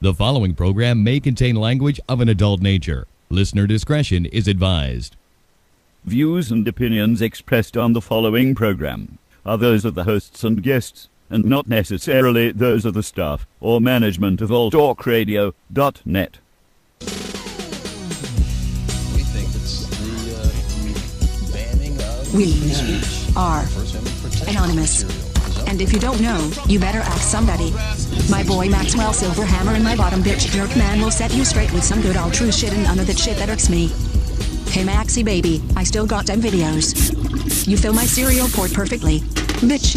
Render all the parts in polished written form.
The following program may contain language of an adult nature. Listener discretion is advised. Views and opinions expressed on the following program are those of the hosts and guests, and not necessarily those of the staff or management of alltalkradio.net. We think it's the banning of We speech. are First Amendment protection anonymous. material. And if you don't know, you better ask somebody. My boy Maxwell Silverhammer and my bottom bitch jerk man will set you straight with some good old true shit and none of that shit that irks me. Hey Maxie baby, I still got them videos. You fill my cereal port perfectly. Bitch.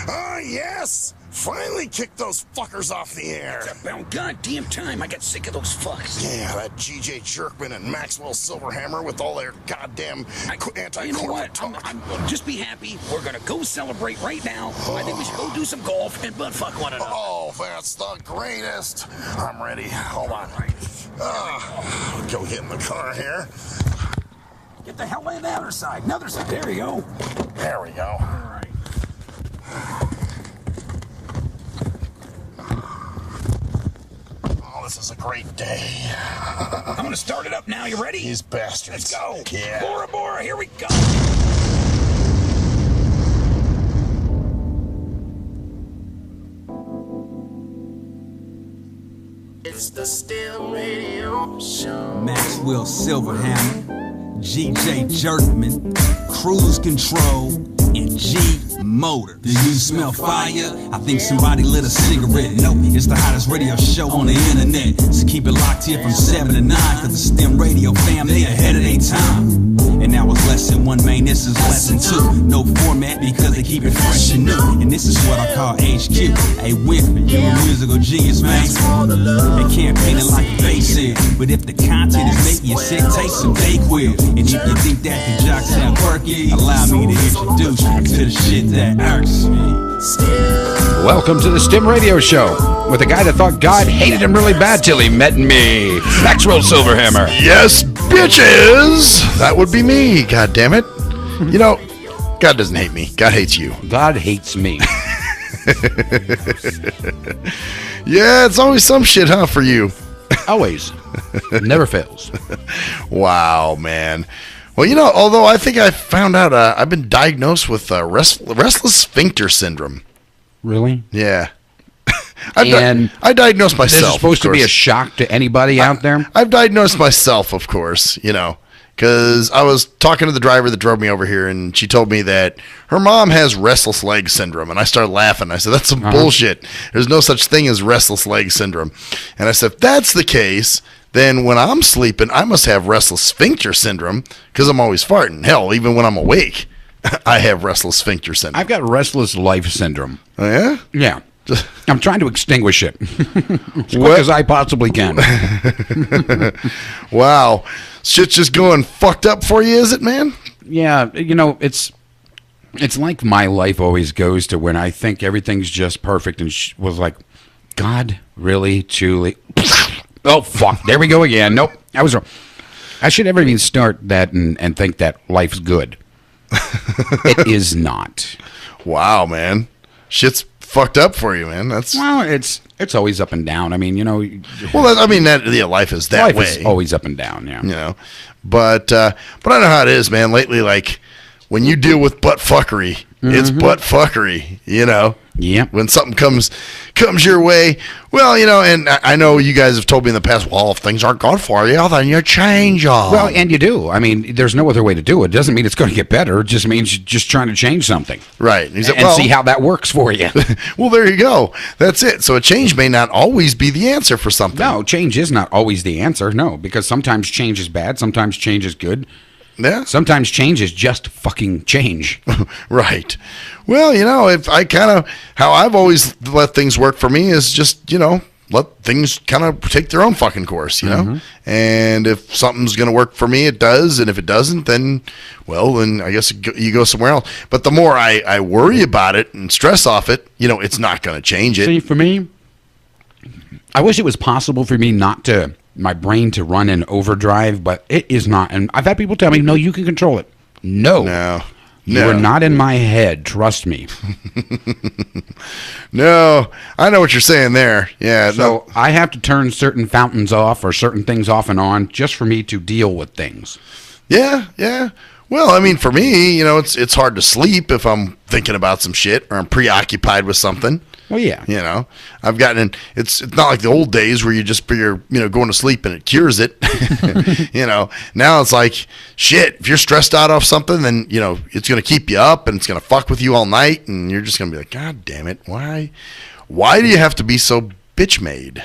Ah, yes! Finally kicked those fuckers off the air. It's about goddamn time. I got sick of those fucks. Yeah, that G.J. Jerkman and Maxwell Silverhammer with all their goddamn anti-corporate You know what? talk. I'm just be happy. We're gonna go celebrate right now. I think we should go do some golf and butt fuck one another. Oh, that's the greatest. I'm ready. Hold on. Go get in the car here. Get the hell in the other side. Another side. There you go. There we go. All right. Oh, this is a great day. I'm gonna start it up now. You ready? These bastards. Let's go. Yeah. Bora Bora. Here we go. It's the STIM Radio Show. Maxwell Silverhammer, G.J. Jerkman, Cruise Control, and G Motor. Do you smell fire? I think somebody lit a cigarette. No, it's the hottest radio show on the internet. So keep it locked here from 7 to 9, cause the STEM radio fam, they ahead of their time. And now it's lesson 1, man, this is lesson 2. No format because they keep it fresh and new. And this is what I call HQ. Hey, Winfrey, you a musical genius, man. They can't paint it like a basic, but if the content is making you sick, take some Dayquil. And if you think that the jocks sound quirky, allow me to introduce you to the shit that irks me. Welcome to the STIM Radio Show with a guy that thought God hated him really bad till he met me, Maxwell Silverhammer. Yes, bitches! That would be me, God damn it. You know, God doesn't hate me. God hates you. God hates me. Yeah, it's always some shit, huh, for you? Always. Never fails. Wow, man. Well, you know, although I think I found out I've been diagnosed with restless sphincter syndrome. Really? Yeah. And I diagnosed myself. This is supposed to be a shock to anybody out there? I've diagnosed myself, of course, you know, because I was talking to the driver that drove me over here, and she told me that her mom has restless leg syndrome, and I started laughing. I said, that's some bullshit. There's no such thing as restless leg syndrome. And I said, if that's the case, then when I'm sleeping, I must have restless sphincter syndrome because I'm always farting. Hell, even when I'm awake, I have restless sphincter syndrome. I've got restless life syndrome. Oh, yeah? Yeah. I'm trying to extinguish it as quick as I possibly can. Wow. Shit's just going fucked up for you, is it, man? Yeah, you know, it's like my life always goes to when I think everything's just perfect and was like, God, really, truly? Oh, fuck. There we go again. Nope. I was wrong. I should never even start that and think that life's good. It is not. Wow, man. Shit's fucked up for you, man. Well, it's always up and down. I mean, you know. Well, I mean, life is that way. Life is always up and down, yeah. You know. But I know how it is, man. Lately, like, when you deal with butt fuckery, it's butt fuckery, you know. Yeah. When something comes your way, well, you know, and I know you guys have told me in the past, well, if things aren't good for you, then you change them. Well, and you do. I mean, there's no other way to do it. It doesn't mean it's going to get better. It just means you're just trying to change something. Right. And see how that works for you. Well, there you go. That's it. So a change may not always be the answer for something. No, change is not always the answer. No, because sometimes change is bad. Sometimes change is good. Yeah. Sometimes change is just fucking change. Right. Well, you know, if I kind of, how I've always let things work for me is just, you know, let things kind of take their own fucking course, you know? And if something's going to work for me, it does. And if it doesn't, then, well, then I guess you go somewhere else. But the more I worry about it and stress off it, you know, it's not going to change it. See, for me, I wish it was possible for me not to, my brain to run in overdrive, but it is not. And I've had people tell me, no, you can control it. No. You are not in my head. Trust me. No, I know what you're saying there. Yeah. So I have to turn certain fountains off or certain things off and on just for me to deal with things. Yeah, yeah. Well, I mean, for me, you know, it's hard to sleep if I'm thinking about some shit or I'm preoccupied with something. Well, yeah. You know, I've gotten in. It's not like the old days where you're going to sleep and it cures it. You know, now it's like shit. If you're stressed out off something, then you know it's going to keep you up and it's going to fuck with you all night, and you're just going to be like, God damn it, why do you have to be so bitch made?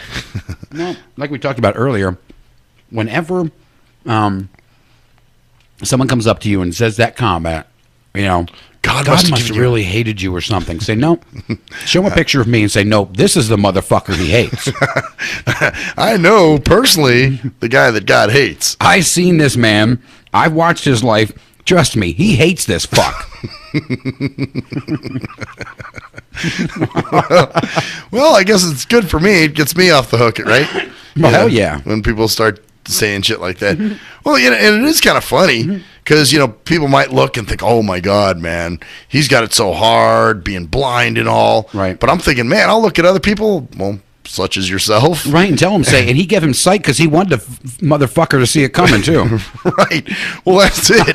No, like we talked about earlier, whenever someone comes up to you and says that comment, you know, God must have really hated you or something. Say, no. Show him a picture of me and say, no, this is the motherfucker he hates. I know personally the guy that God hates. I've seen this man. I've watched his life. Trust me, he hates this fuck. Well, I guess it's good for me. It gets me off the hook, right? Well, hell yeah. When people start saying shit like that. Well, you know, and it is kind of funny because, you know, people might look and think, oh, my God, man, he's got it so hard, being blind and all. Right. But I'm thinking, man, I'll look at other people, well, such as yourself. Right, and tell him, say, and he gave him sight because he wanted the motherfucker to see it coming, too. Right. Well, that's it.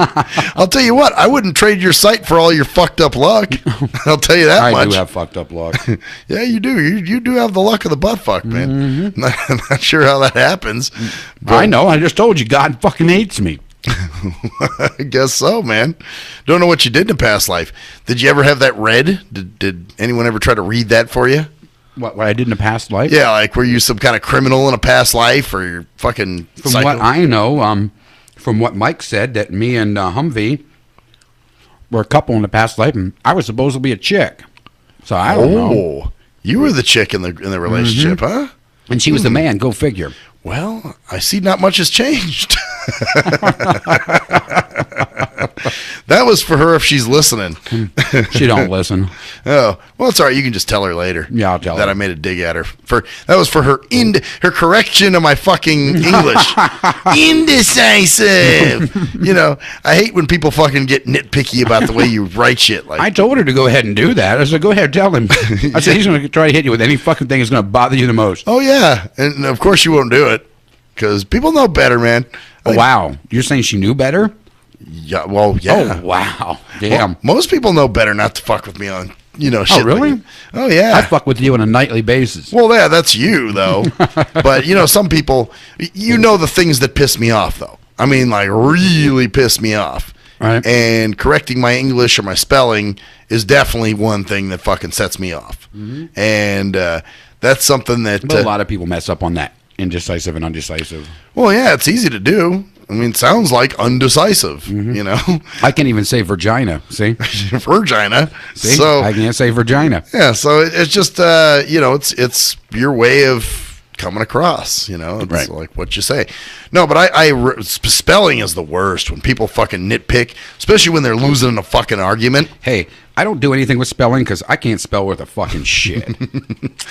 I'll tell you what, I wouldn't trade your sight for all your fucked up luck. I'll tell you that much. I do have fucked up luck. Yeah, you do. You do have the luck of the butt fuck, man. I'm not sure how that happens. I know. I just told you, God fucking hates me. I guess so, man. Don't know what you did in a past life. Did you ever have that read? Did anyone ever try to read that for you? What I did in a past life? Yeah, like were you some kind of criminal in a past life, or you're fucking From psycho? what I know, from what Mike said, that me and Humvee were a couple in the past life, and I was supposed to be a chick. So I don't know. You were the chick in the relationship, huh? And she was the man. Go figure. Well, I see not much has changed. That was for her if she's listening. She don't listen. Oh, well, it's all right. You can just tell her later. Yeah, I'll tell that her. I made a dig at her. That was for her her correction of my fucking English. Indecisive. You know, I hate when people fucking get nitpicky about the way you write shit. Like I told her to go ahead and do that. I said, go ahead, tell him. I said, he's going to try to hit you with any fucking thing that's going to bother you the most. Oh, yeah. And of course you won't do it because people know better, man. Oh, wow. You're saying she knew better? Yeah, well, yeah. Oh, wow. Damn. Well, most people know better not to fuck with me on, you know, shit. Oh, really? Like, oh, yeah. I fuck with you on a nightly basis. Well, yeah, that's you, though. But, you know, some people, you know the things that piss me off, though. I mean, like, really piss me off. Right. And correcting my English or my spelling is definitely one thing that fucking sets me off. Mm-hmm. And that's something that... But a lot of people mess up on that. Indecisive and undecisive. Well, yeah, it's easy to do. I mean, it sounds like undecisive, you know. I can't even say vagina, see? Virgina. See? So, I can't say vagina. Yeah, so it's just, you know, it's your way of coming across, you know. It's like what you say. No, but spelling is the worst when people fucking nitpick, especially when they're losing in a fucking argument. Hey, I don't do anything with spelling because I can't spell worth a fucking shit.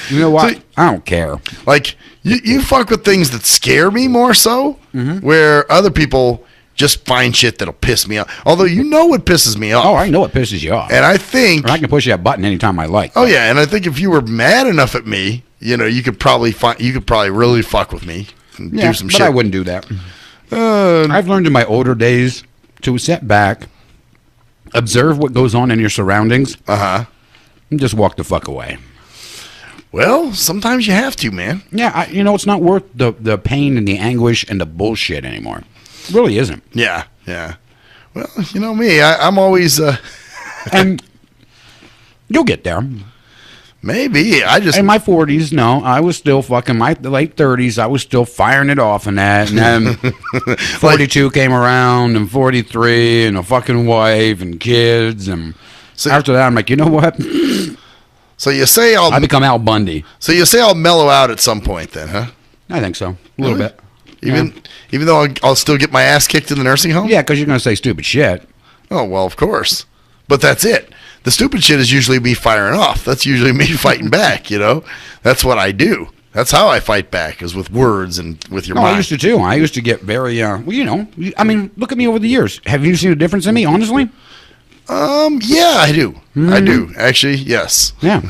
You know what? So, I don't care. Like, you fuck with things that scare me more so, where other people just find shit that'll piss me off. Although you know what pisses me off. Oh, I know what pisses you off. And I think... Or I can push that button anytime I like. Oh, yeah, and I think if you were mad enough at me, you know, you could probably really fuck with me and do some shit. But I wouldn't do that. I've learned in my older days to sit back, observe what goes on in your surroundings, and just walk the fuck away. Well, sometimes you have to, man. Yeah, you know, it's not worth the pain and the anguish and the bullshit anymore. It really isn't. Yeah, yeah. Well, you know me, I'm always... and you'll get there. Maybe. In my 40s, no, I was still fucking my late 30s. I was still firing it off and that. And then 42 came around and 43 and a fucking wife and kids. And so, after that, I'm like, you know what? So you say I become Al Bundy. So you say I'll mellow out at some point then, huh? I think so. A little bit. Even though I'll still get my ass kicked in the nursing home? Yeah, because you're going to say stupid shit. Oh, well, of course. But that's it. The stupid shit is usually me firing off. That's usually me fighting back, you know? That's what I do. That's how I fight back, is with words and with your mind. I used to, too. I used to get very, well, you know, I mean, look at me over the years. Have you seen a difference in me, honestly? Yeah, I do. I do actually. Yes. Yeah.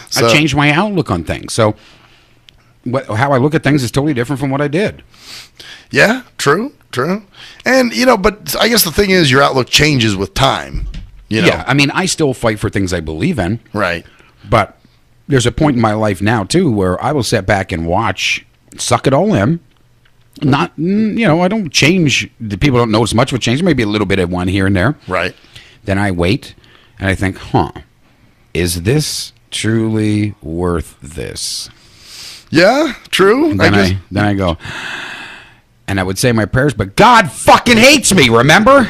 So- I changed my outlook on things. So how I look at things is totally different from what I did. Yeah, true. And but I guess the thing is, your outlook changes with time. Yeah, I mean, I still fight for things I believe in. Right. But there's a point in my life now too where I will sit back and watch, suck it all in. Not, I don't change. The people don't notice much of a change. Maybe a little bit of one here and there. Right. Then I wait and I think, is this truly worth this? Yeah, true. And then I go, and I would say my prayers, but God fucking hates me, remember?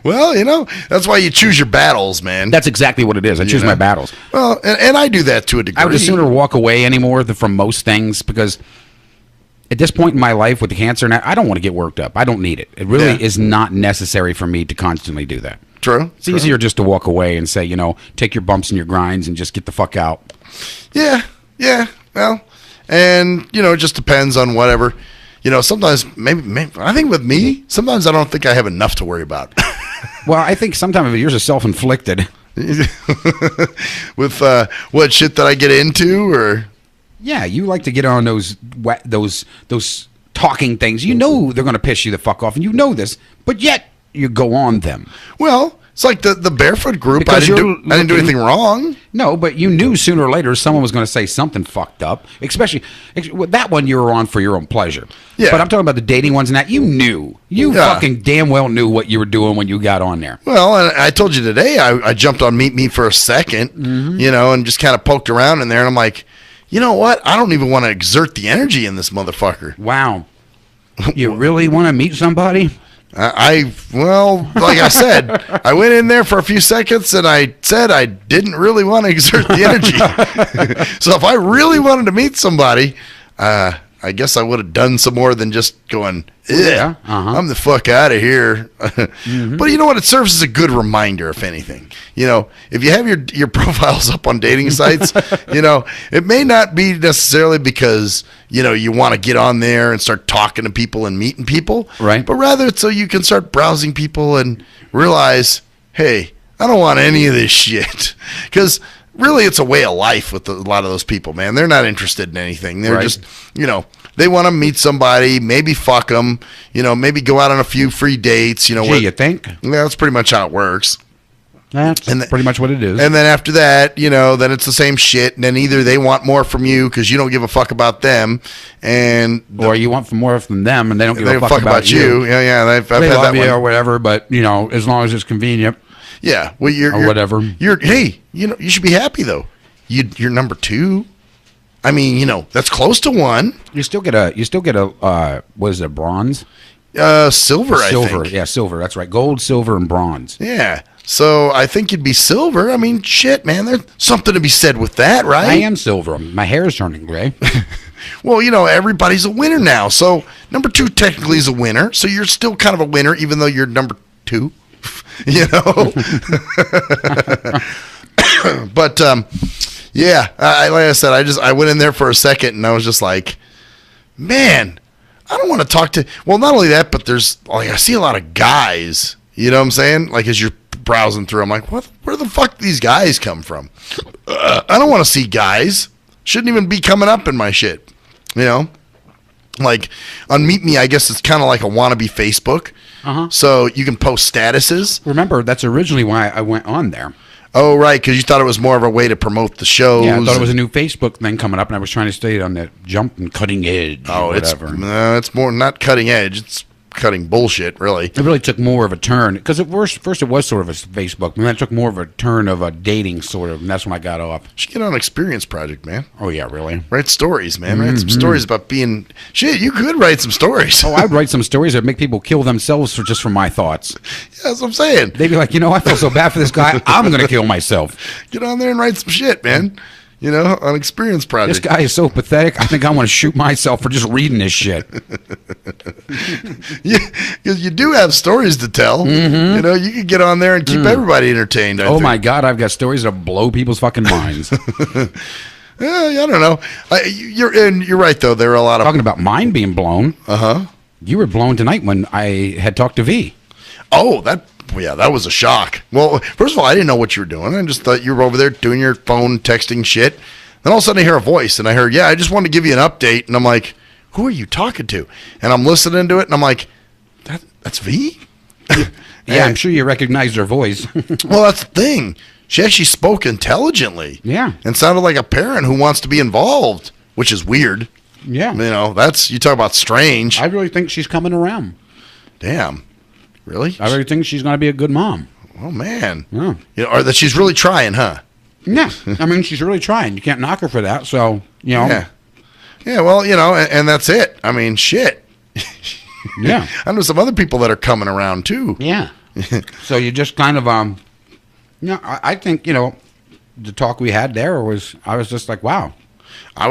Well, that's why you choose your battles, man. That's exactly what it is. I choose my battles. Well, and I do that to a degree. I would just sooner walk away anymore from most things because at this point in my life with the cancer, now, I don't want to get worked up. I don't need it. It really is not necessary for me to constantly do that. True. It's easier just to walk away and say, take your bumps and your grinds and just get the fuck out. Yeah. Well, and it just depends on whatever. Sometimes maybe I think with me, sometimes I don't think I have enough to worry about. Well, I think sometimes yours is self-inflicted. With what shit that I get into, or yeah, you like to get on those talking things. You know they're going to piss you the fuck off, and you know this, but yet you go on them. Well, it's like the barefoot group. I didn't do anything wrong. No, but you knew sooner or later someone was going to say something fucked up. Especially that one you were on for your own pleasure. Yeah. But I'm talking about the dating ones and that. You knew. You fucking damn well knew what you were doing when you got on there. Well, and I told you today, I jumped on Meet Me for a second, and just kind of poked around in there, and I'm like, you know what? I don't even want to exert the energy in this motherfucker. Wow. You really want to meet somebody? Well, like I said, I went in there for a few seconds and I said I didn't really want to exert the energy. So if I really wanted to meet somebody, I guess I would have done some more than just going, I'm the fuck out of here. But you know what? It serves as a good reminder, if anything. If you have your profiles up on dating sites, it may not be necessarily because, you want to get on there and start talking to people and meeting people. Right. But rather it's so you can start browsing people and realize, hey, I don't want any of this shit. Because really it's a way of life with a lot of those people, man. They're not interested in anything. They're just, they want to meet somebody, maybe fuck them, maybe go out on a few free dates. You think? Yeah, that's pretty much how it works. That's pretty much what it is. And then after that, then it's the same shit. And then either they want more from you because you don't give a fuck about them, or you want more from them and they don't give a fuck about you. Yeah. I've they had love that you one. or whatever, but as long as it's convenient. Yeah, well, or whatever. Hey, you should be happy though. You're number 2. I mean, that's close to 1. You still get a what is it, bronze? Silver, I think. Yeah, silver. That's right. Gold, silver, and bronze. Yeah. So I think you'd be silver. I mean, shit, man. There's something to be said with that, right? I am silver. My hair is turning gray. Well, everybody's a winner now. So number 2 technically is a winner. So you're still kind of a winner, even though you're number 2. But yeah, like I said, I went in there for a second and I was just like, man, I don't want to talk to. Well, not only that, but there's I see a lot of guys. You know what I'm saying? Like as you're browsing through, I'm like, where the fuck do these guys come from? I don't want to see guys. Shouldn't even be coming up in my shit. Like on Meet Me, I guess it's kind of like a wannabe Facebook. So you can post statuses. Remember, that's originally why I went on there. Oh, right, because you thought it was more of a way to promote the shows. Yeah, I thought it was a new Facebook thing coming up, and I was trying to stay on the jump and cutting edge. Oh, it's more not cutting edge. It's cutting bullshit, really. It really took more of a turn because at first it was sort of a Facebook, and then it took more of a turn of a dating sort of, and that's when I got off. You should get on an experience project, man. Oh yeah, really? Write stories, man. Write some stories about being shit. You could write some stories. Oh, I'd write some stories that make people kill themselves from my thoughts. Yeah, that's what I'm saying. They'd be like, I feel so bad for this guy. I'm gonna kill myself. Get on there and write some shit, man. On experience project. This guy is so pathetic. I think I want to shoot myself for just reading this shit. Yeah, because you do have stories to tell. You could get on there and keep everybody entertained. My God, I've got stories that blow people's fucking minds. I don't know. You're right though. There are a lot of talking about mine being blown. You were blown tonight when I had talked to V. Oh, that was a shock. Well, first of all, I didn't know what you were doing. I just thought you were over there doing your phone texting shit. Then all of a sudden I hear a voice, and I heard, I just wanted to give you an update. And I'm like, who are you talking to? And I'm listening to it, and I'm like, that's V? Yeah, I'm sure you recognized her voice. Well, that's the thing. She actually spoke intelligently. Yeah. And sounded like a parent who wants to be involved, which is weird. Yeah. You talk about strange. I really think she's coming around. Damn. Really? I really think she's going to be a good mom. Oh, man. Yeah. Or that she's really trying, huh? Yeah. I mean, she's really trying. You can't knock her for that. So, Yeah. Yeah, well, and that's it. I mean, shit. Yeah. I know some other people that are coming around, too. Yeah. So you just kind of, I think, the talk we had there I was just like, wow.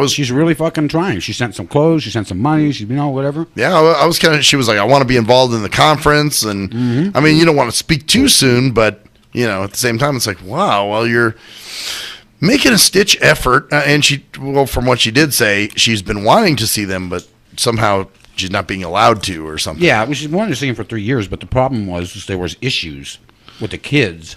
She's really fucking trying. She sent some clothes. She sent some money. She, whatever. Yeah, I was she was like, I want to be involved in the conference. And, I mean, you don't want to speak too soon, but, at the same time, it's like, wow, well, you're making a stitch effort. And from what she did say, she's been wanting to see them, but somehow she's not being allowed to or something. Yeah, well, she's wanted to see them for 3 years, but the problem was there was issues with the kids.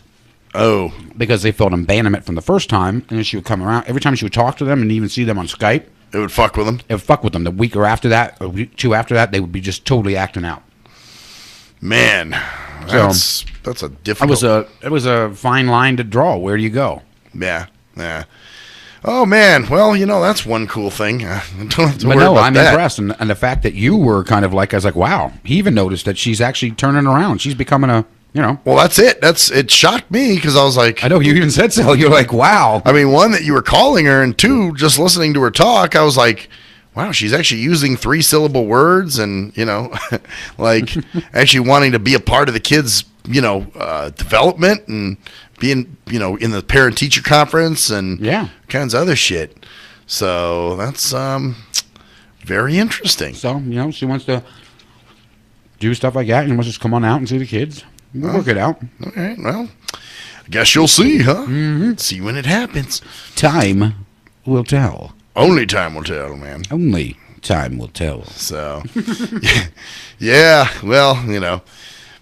Oh. Because they felt abandonment from the first time, and then she would come around. Every time she would talk to them and even see them on Skype. It would fuck with them? It would fuck with them. The week or after that, or week 2 after that, they would be just totally acting out. Man, that's a difficult... It was a fine line to draw. Where do you go? Yeah. Oh, man. Well, that's one cool thing. I don't have to worry about I'm that. impressed. And the fact that you were kind of like, I was like, wow. He even noticed that she's actually turning around. She's becoming a, Well, that's it. It shocked me because I was like... I know, you even said so. You're like, wow. I mean, one, that you were calling her, and two, just listening to her talk, I was like, wow, she's actually using 3-syllable words and, like actually wanting to be a part of the kids' development and being, in the parent-teacher conference and kinds of other shit. So that's very interesting. So, she wants to do stuff like that and wants to just come on out and see the kids. We'll work it out. All right, well, I guess you'll see, huh? Mm-hmm. See when it happens. Time will tell. Only time will tell, man. Only time will tell. So, yeah, well,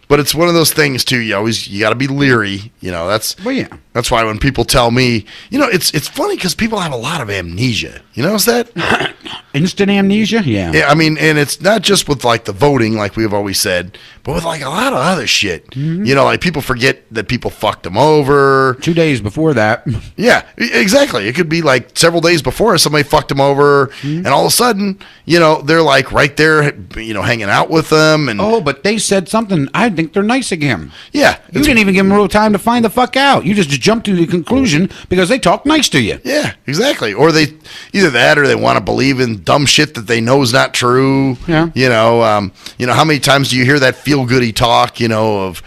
but it's one of those things too. You got to be leery. That's why when people tell me, it's funny because people have a lot of amnesia. You notice that? Instant amnesia? Yeah. Yeah, I mean, and it's not just with like the voting, like we've always said, but with like a lot of other shit. Mm-hmm. Like people forget that people fucked them over 2 days before that. Yeah, exactly. It could be like several days before somebody fucked them over, and all of a sudden, they're like right there, hanging out with them. And but they said something. I think they're nice again. Yeah, you didn't even give them a little time to find the fuck out. You just jumped to the conclusion because they talk nice to you. Yeah, exactly. Or they either that or they want to believe in dumb shit that they know is not true. Yeah. How many times do you hear that feel goody talk? Of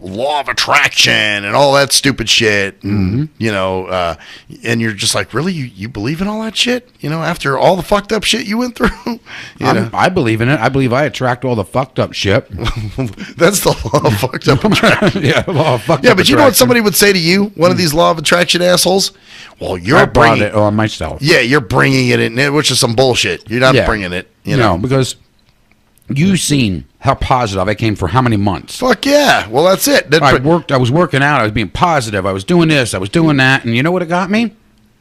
law of attraction and all that stupid shit. And, and you're just like, really? You believe in all that shit? After all the fucked up shit you went through? I believe in it. I believe I attract all the fucked up shit. That's the law of fucked up attraction. Law of fucked up but attraction. you know what somebody would say to you? One of these law of attraction assholes? Well, I brought it on myself. Yeah, you're bringing it in, which is some bullshit. You're not bringing it. No, because you've seen how positive I came for how many months. Fuck yeah. Well, that's it. I was working out. I was being positive. I was doing this. I was doing that. And you know what it got me?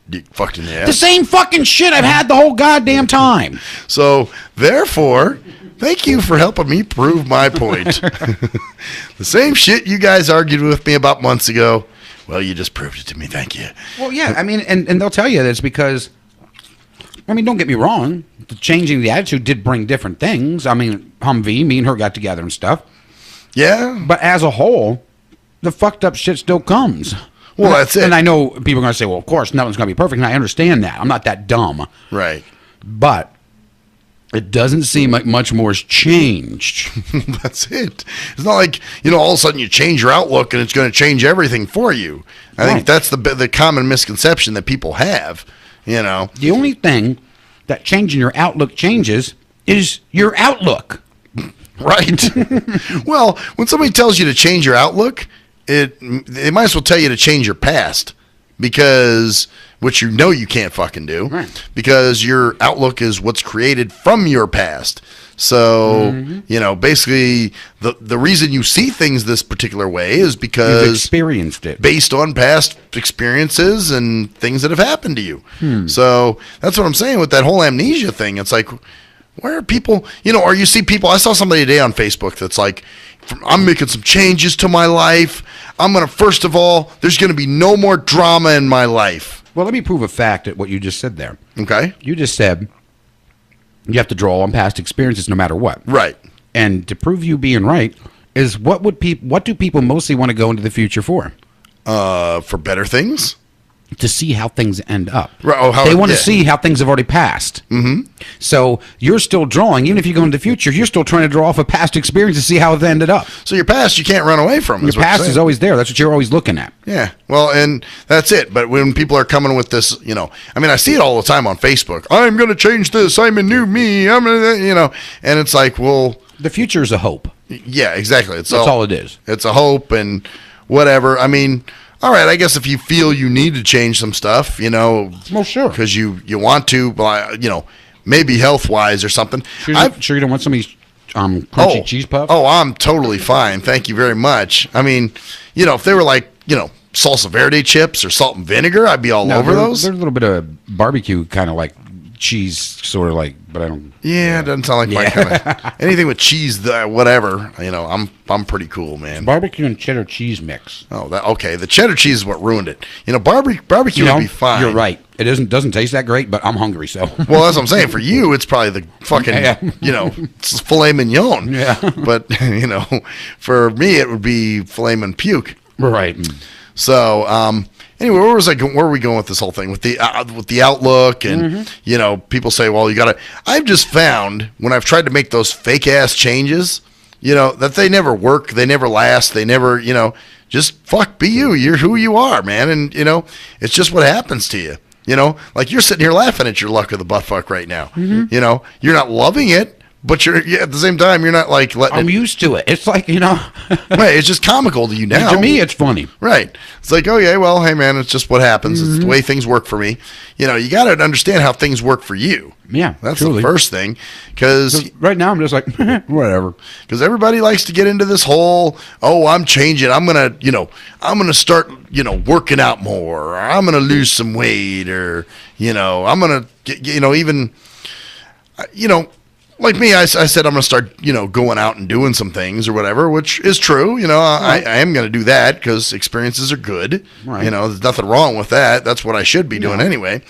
You fucked in the ass. The same fucking shit I've had the whole goddamn time. So, therefore, thank you for helping me prove my point. The same shit you guys argued with me about months ago. Well, you just proved it to me. Thank you. Well, yeah. I mean, and they'll tell you that it's because... I mean, don't get me wrong. Changing the attitude did bring different things. I mean, Humvee, me and her got together and stuff. Yeah. But as a whole, the fucked up shit still comes. Well, that's it. And I know people are going to say, well, of course, nothing's going to be perfect. And I understand that. I'm not that dumb. Right. But it doesn't seem like much more has changed. That's it. It's not like, all of a sudden you change your outlook and it's going to change everything for you. I think that's the common misconception that people have. The only thing that changing your outlook changes is your outlook. Right. Well, when somebody tells you to change your outlook, they might as well tell you to change your past, because which you can't fucking do. Right. Because your outlook is what's created from your past. So, basically the reason you see things this particular way is because you've experienced it based on past experiences and things that have happened to you. So that's what I'm saying with that whole amnesia thing. It's like, where are people, or you see people, I saw somebody today on Facebook that's like, I'm making some changes to my life. I'm going to, first of all, there's going to be no more drama in my life. Well, let me prove a fact at what you just said there. Okay. You just said you have to draw on past experiences no matter what. Right. And to prove you being right is what do people mostly want to go into the future for? For better things? To see how things end up. Right, they want to see how things have already passed. Mm-hmm. So you're still drawing, even if you go into the future, you're still trying to draw off a past experience to see how it ended up. So your past you can't run away from. Your past is always there. That's what you're always looking at. Yeah. Well, and that's it. But when people are coming with this, I see it all the time on Facebook. I'm going to change this. I'm a new me. I'm going to, and it's like, well, the future is a hope. Yeah, exactly. That's all it is. It's a hope and whatever. I mean, all right, I guess if you feel you need to change some stuff, well, sure, because you want to, maybe health-wise or something. Sure you don't want some of these crunchy cheese puffs? Oh, I'm totally fine. Thank you very much. I mean, if they were like, salsa verde chips or salt and vinegar, I'd be all over those. There's a little bit of barbecue kind of like cheese, sort of like, but I don't. Yeah, it doesn't sound like my kind of anything with cheese. Whatever, I'm pretty cool, man. Barbecue and cheddar cheese mix. Oh, okay. The cheddar cheese is what ruined it. Barbecue would be fine. You're right. It doesn't taste that great, but I'm hungry, so. Well, that's what I'm saying. For you, it's probably the fucking, it's filet mignon. Yeah. But for me, it would be filet mignon puke. Right. So, anyway, where are we going with this whole thing with the outlook and people say, well, you gotta. I've just found when I've tried to make those fake ass changes, that they never work, they never last, they never, just fuck be you. You're who you are, man, and it's just what happens to you. Like you're sitting here laughing at your luck of the butt fuck right now. Mm-hmm. You're not loving it. But at the same time, you're not like letting I'm used to it. It's like, right, it's just comical to you now. To me, it's funny. Right. It's like, okay, well, hey, man, it's just what happens. It's the way things work for me. You got to understand how things work for you. Yeah, that's truly. the first thing. Because right now, I'm just like, whatever. Because everybody likes to get into this whole, I'm changing. I'm going to start, working out more. Or I'm going to lose some weight. Or, I'm going to, even, like me, I said I'm going to start, going out and doing some things or whatever, which is true. I am going to do that because experiences are good. Right. There's nothing wrong with that. That's what I should be doing anyway.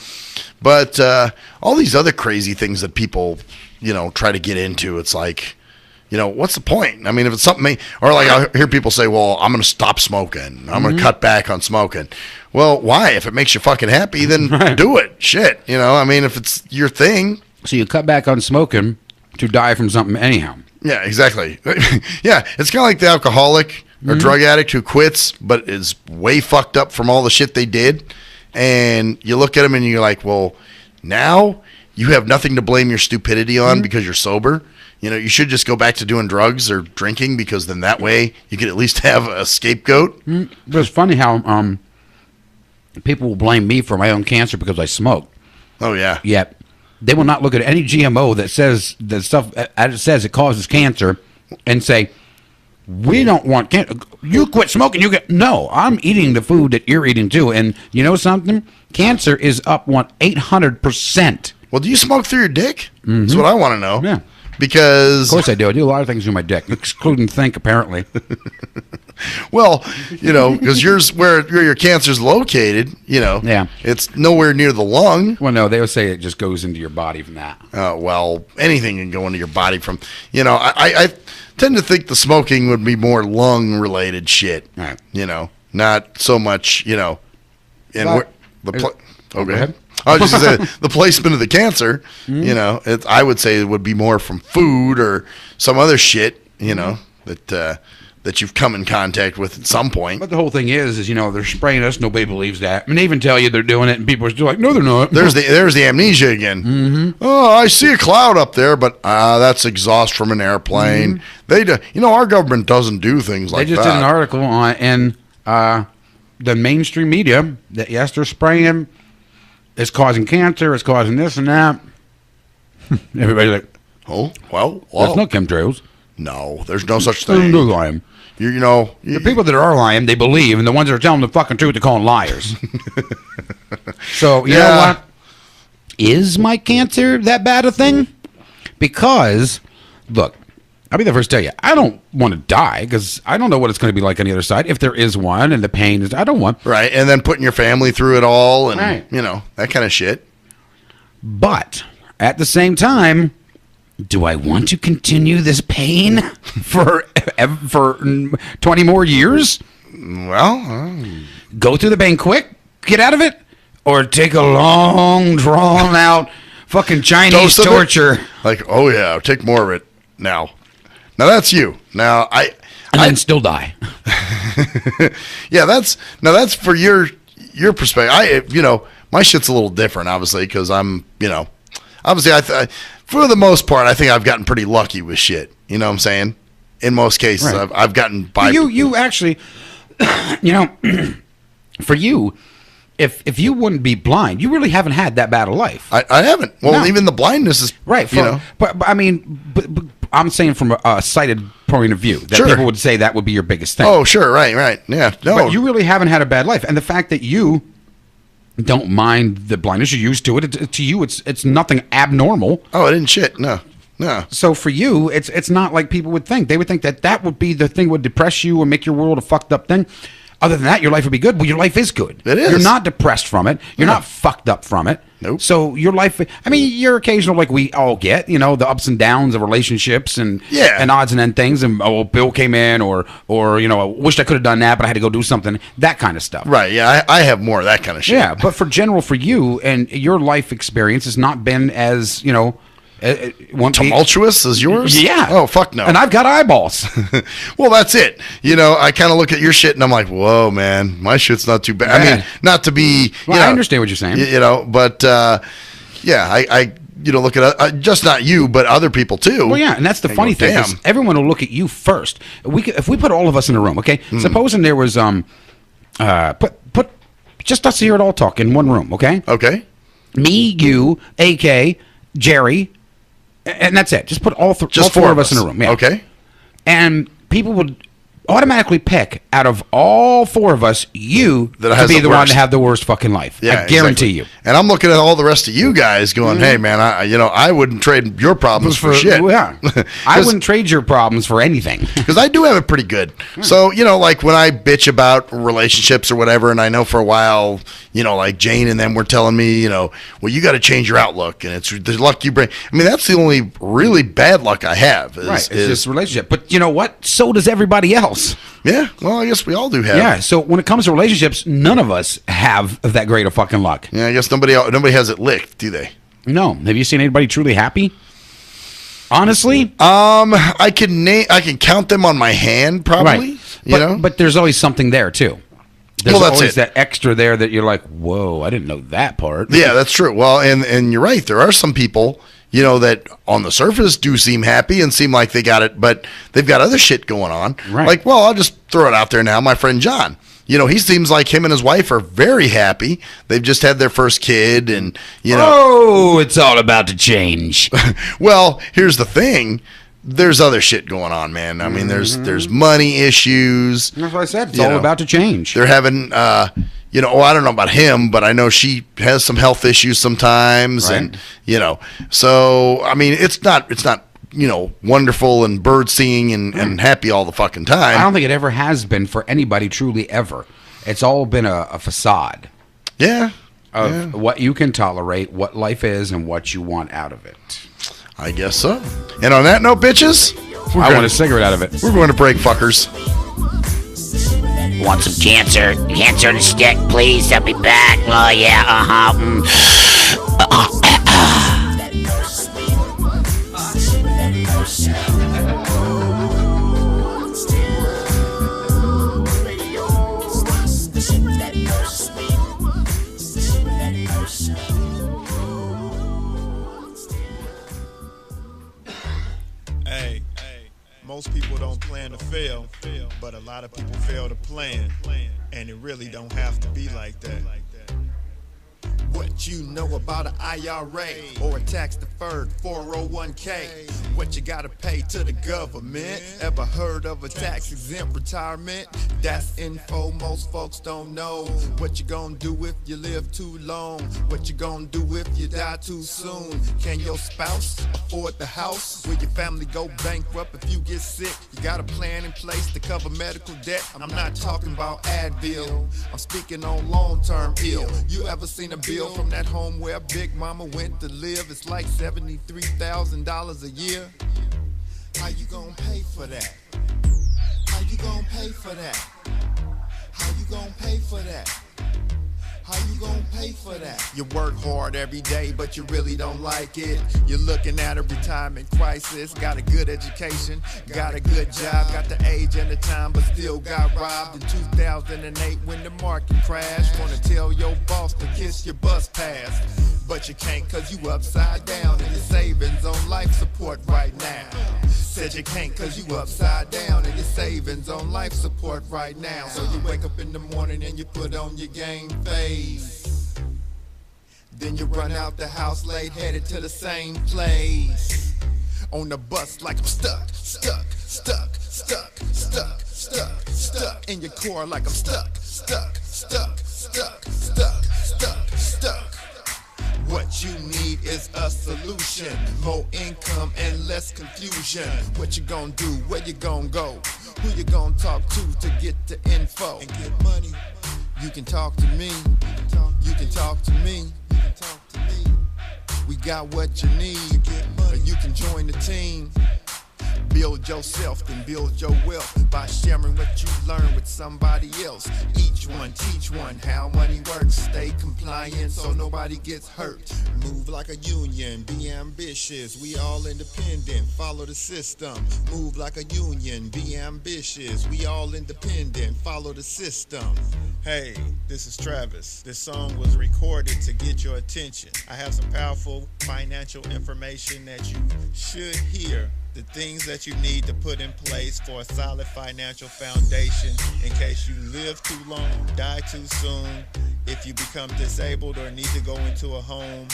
But all these other crazy things that people, try to get into, it's like, what's the point? I mean, if it's something, or like I hear people say, well, I'm going to stop smoking. I'm going to cut back on smoking. Well, why? If it makes you fucking happy, then do it. Shit. If it's your thing. So you cut back on smoking to die from something anyhow. Yeah, exactly. Yeah, it's kind of like the alcoholic or drug addict who quits but is way fucked up from all the shit they did. And you look at them and you're like, well, now you have nothing to blame your stupidity on because you're sober. You should just go back to doing drugs or drinking because then that way you could at least have a scapegoat. But it's funny how people will blame me for my own cancer because I smoke. Oh, yeah. Yep. They will not look at any GMO that says the stuff as it says it causes cancer and say, we don't want cancer. You quit smoking. No, I'm eating the food that you're eating too. And you know something? Cancer is up 800%. Well, do you smoke through your dick? That's what I want to know. Yeah. Because of course I do. I do a lot of things through my dick, excluding think, apparently. Well, because where your cancer's located, yeah, it's nowhere near the lung. Well, no, they would say it just goes into your body from that. Well, anything can go into your body from, I tend to think the smoking would be more lung-related shit. Right. Not so much, and go ahead. I was just going to say, the placement of the cancer, I would say it would be more from food or some other shit, that you've come in contact with at some point. But the whole thing is they're spraying us. Nobody believes that. And they even tell you they're doing it, and people are still like, no, they're not. There's the amnesia again. Oh, I see a cloud up there, but that's exhaust from an airplane. They do, our government doesn't do things like that. They just did an article in the mainstream media that, yes, they're spraying. It's causing cancer. It's causing this and that. Everybody's like, Oh, well. There's no chemtrails. No, there's no such thing. No lying. The people that are lying, they believe, and the ones that are telling the fucking truth, they're calling liars. So, you know what? Is my cancer that bad a thing? Because, look, I'll be the first to tell you, I don't want to die because I don't know what it's going to be like on the other side. If there is one and the pain is, I don't want. Right, and then putting your family through it all and, right. That kind of shit. But, at the same time, do I want to continue this pain for 20 more years? Well, go through the pain quick, get out of it, or take a long, drawn out fucking Chinese torture. Like, oh yeah, take more of it now. Now that's you. Now I then still die. Yeah, that's for your perspective. My shit's a little different, obviously, because I'm, obviously for the most part, I think I've gotten pretty lucky with shit. You know what I'm saying? In most cases, right. I've gotten by. You actually, for you, if you wouldn't be blind, you really haven't had that bad a life. I haven't. Well, No. even the blindness is Right. But I mean, but I'm saying from a sighted point of view that Sure. people would say that would be your biggest thing. Oh, sure. Right. Yeah. No. But you really haven't had a bad life, and the fact that you don't mind the blindness, you're used to it. To you, it's nothing abnormal. Oh, I didn't shit. No. So for you, it's not like people would think. They would think that would be the thing would depress you and make your world a fucked up thing. Other than that, your life would be good. Well, your life is good. It is. You're not depressed from it. You're not fucked up from it. Nope. So your life, I mean, you're occasional, like we all get, the ups and downs of relationships and odds and end things. And, Bill came in or I wished I could have done that, but I had to go do something. That kind of stuff. Right. Yeah. I have more of that kind of shit. Yeah. But for you and your life experience has not been as, tumultuous as yours? Yeah. Oh, fuck no. And I've got eyeballs. Well, that's it. I kind of look at your shit and I'm like, whoa, man, my shit's not too bad. I mean, not to be, I understand what you're saying. But I look at just not you, but other people too. Well, yeah, and that's the funny thing. Is everyone will look at you first. If we put all of us in a room, okay? Supposing there was put just us here at All Talk in one room, okay? Okay. Me, you, AK, Jerry, and that's it. Just put all four of us in a room. Yeah. Okay. And people would automatically pick out of all four of us you to be the one to have the worst fucking life. Yeah, I guarantee you. And I'm looking at all the rest of you guys going, hey man, I wouldn't trade your problems for shit. Yeah. I wouldn't trade your problems for anything. Because I do have it pretty good. So, like when I bitch about relationships or whatever, and I know for a while, like Jane and them were telling me, well, you got to change your outlook, and it's the luck you bring. I mean, that's the only really bad luck I have. It's just a relationship. But you know what? So does everybody else. Yeah, well, I guess we all do have. Yeah, so when it comes to relationships, none of us have that great of fucking luck. Yeah, I guess nobody has it licked, do they? No. Have you seen anybody truly happy? Honestly, I can count them on my hand, probably. Right. But there's always something there too. There's always that extra there that you're like, whoa, I didn't know that part. Yeah, that's true. Well, and you're right. There are some people, that on the surface do seem happy and seem like they got it, but they've got other shit going on. Right. Like, well, I'll just throw it out there now. My friend John, he seems like him and his wife are very happy. They've just had their first kid and, Oh, it's all about to change. Well, here's the thing. There's other shit going on, man. I mean, there's money issues. That's what I said. It's all about to change. They're having, I don't know about him, but I know she has some health issues sometimes, right. And so I mean, it's not wonderful and bird singing and happy all the fucking time. I don't think it ever has been for anybody truly ever. It's all been a facade. Yeah. Of what you can tolerate, what life is, and what you want out of it. I guess so. And on that note, bitches, I want a cigarette out of it. We're going to break, fuckers. Want some cancer? Cancer in a stick, please. I'll be back. Oh, yeah, Hey, most people don't plan to fail, but a lot of people fail to plan, and it really don't have to be like that. What you know about an IRA or a tax-deferred 401k? What you gotta pay to the government? Ever heard of a tax-exempt retirement? That's info most folks don't know. What you gonna do if you live too long? What you gonna do if you die too soon? Can your spouse afford the house? Will your family go bankrupt if you get sick? You got a plan in place to cover medical debt? I'm not talking about Advil, I'm speaking on long-term ill. You ever seen a bill from that home where Big Mama went to live? It's like $73,000 a year. How you gonna pay for that? How you gonna pay for that? How you gonna pay for that? How you gonna pay for that? You work hard every day, but you really don't like it. You're looking at a retirement crisis. Got a good education, got a good job, got the age and the time, but still got robbed in 2008 when the market crashed. Wanna tell your boss to kiss your bus pass, but you can't cause you upside down and your savings on life support right now. Said you can't cause you upside down and your savings on life support right now. So you wake up in the morning and you put on your game face. Then you run out the house late, headed to the same place. On the bus like I'm stuck in your core like I'm stuck. What you need is a solution, more income and less confusion. What you gonna do, where you gonna go, who you gonna talk to get the info and get money? You can talk to me, you can talk to me, we got what you need, or you can join the team. Build yourself, then build your wealth by sharing what you learn with somebody else. Each one, teach one how money works. Stay compliant so nobody gets hurt. Move like a union, be ambitious. We all independent, follow the system. Move like a union, be ambitious. We all independent, follow the system. Hey, this is Travis. This song was recorded to get your attention. I have some powerful financial information that you should hear. The things that you need to put in place for a solid financial foundation in case you live too long, die too soon, if you become disabled or need to go into a home,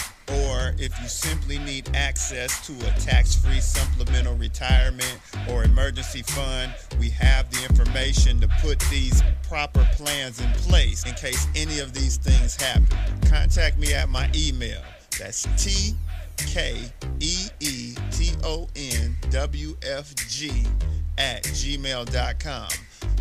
or if you simply need access to a tax-free supplemental retirement or emergency fund. We have the information to put these proper plans in place in case any of these things happen. Contact me at my email. That's TKEETONWFG@gmail.com.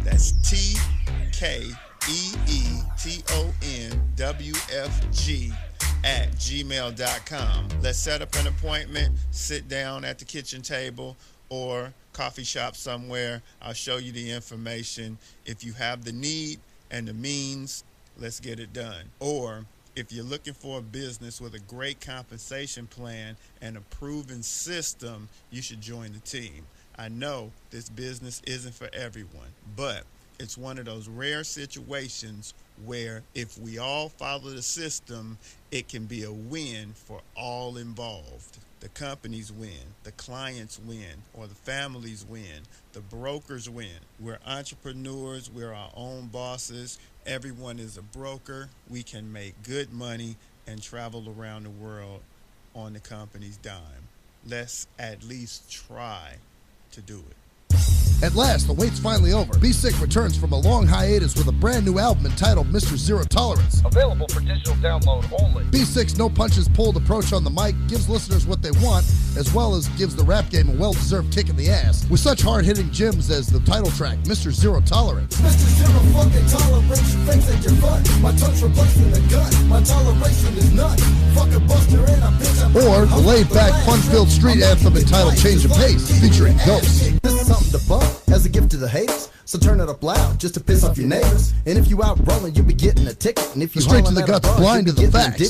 That's TKEETONWFG@gmail.com. Let's set up an appointment, sit down at the kitchen table or coffee shop somewhere. I'll show you the information. If you have the need and the means, let's get it done. Or if you're looking for a business with a great compensation plan and a proven system, you should join the team. I know this business isn't for everyone, but it's one of those rare situations where if we all follow the system, it can be a win for all involved. The companies win, the clients win, or the families win, the brokers win. We're entrepreneurs, we're our own bosses. Everyone is a broker. We can make good money and travel around the world on the company's dime. Let's at least try to do it. At last, the wait's finally over. Be Sick returns from a long hiatus with a brand new album entitled Mr. Zero Tolerance. Available for digital download only. Be Sick's no punches pulled approach on the mic gives listeners what they want, as well as gives the rap game a well-deserved kick in the ass. With such hard-hitting gems as the title track, Mr. Zero Tolerance. Mr. Zero fucking tolerance, you think that you're fun. My tongue's replacing the gun. My toleration is none. Fuck a buster and a bitch. Or the laid-back, fun-filled street anthem entitled Change of Pace, featuring Ghost. This is something to bump as a gift to the haters, so turn it up loud just to piss off your neighbors. And if you out rolling, you'll be getting a ticket. And if you straight to the guts, blind to the facts.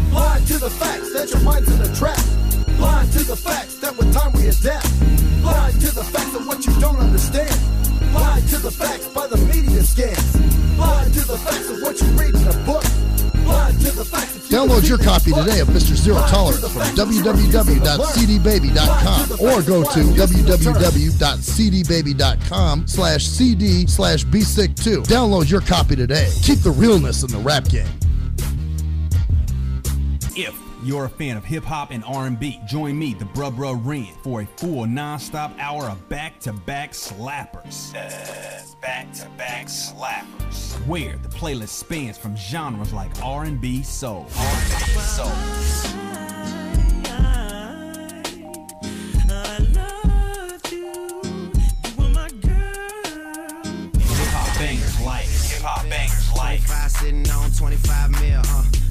Blind to the facts that your mind's in a trap. Blind to the facts that with time we adapt. Blind to the facts of what you don't understand. Blind to the facts by the media scans. Blind to the facts of what you read in a book. Blind to the facts. Download your copy today of Mr. Zero Tolerance from www.cdbaby.com or go to www.cdbaby.com/cd/bsick2. Download your copy today. Keep the realness in the rap game. You're a fan of hip-hop and R&B. Join me, the Bruh Ren, for a full non-stop hour of back-to-back slappers. Back-to-back slappers. Where the playlist spans from genres like R&B, soul. R&B, soul. Hip-hop bangers like 25 sitting on 25 mil,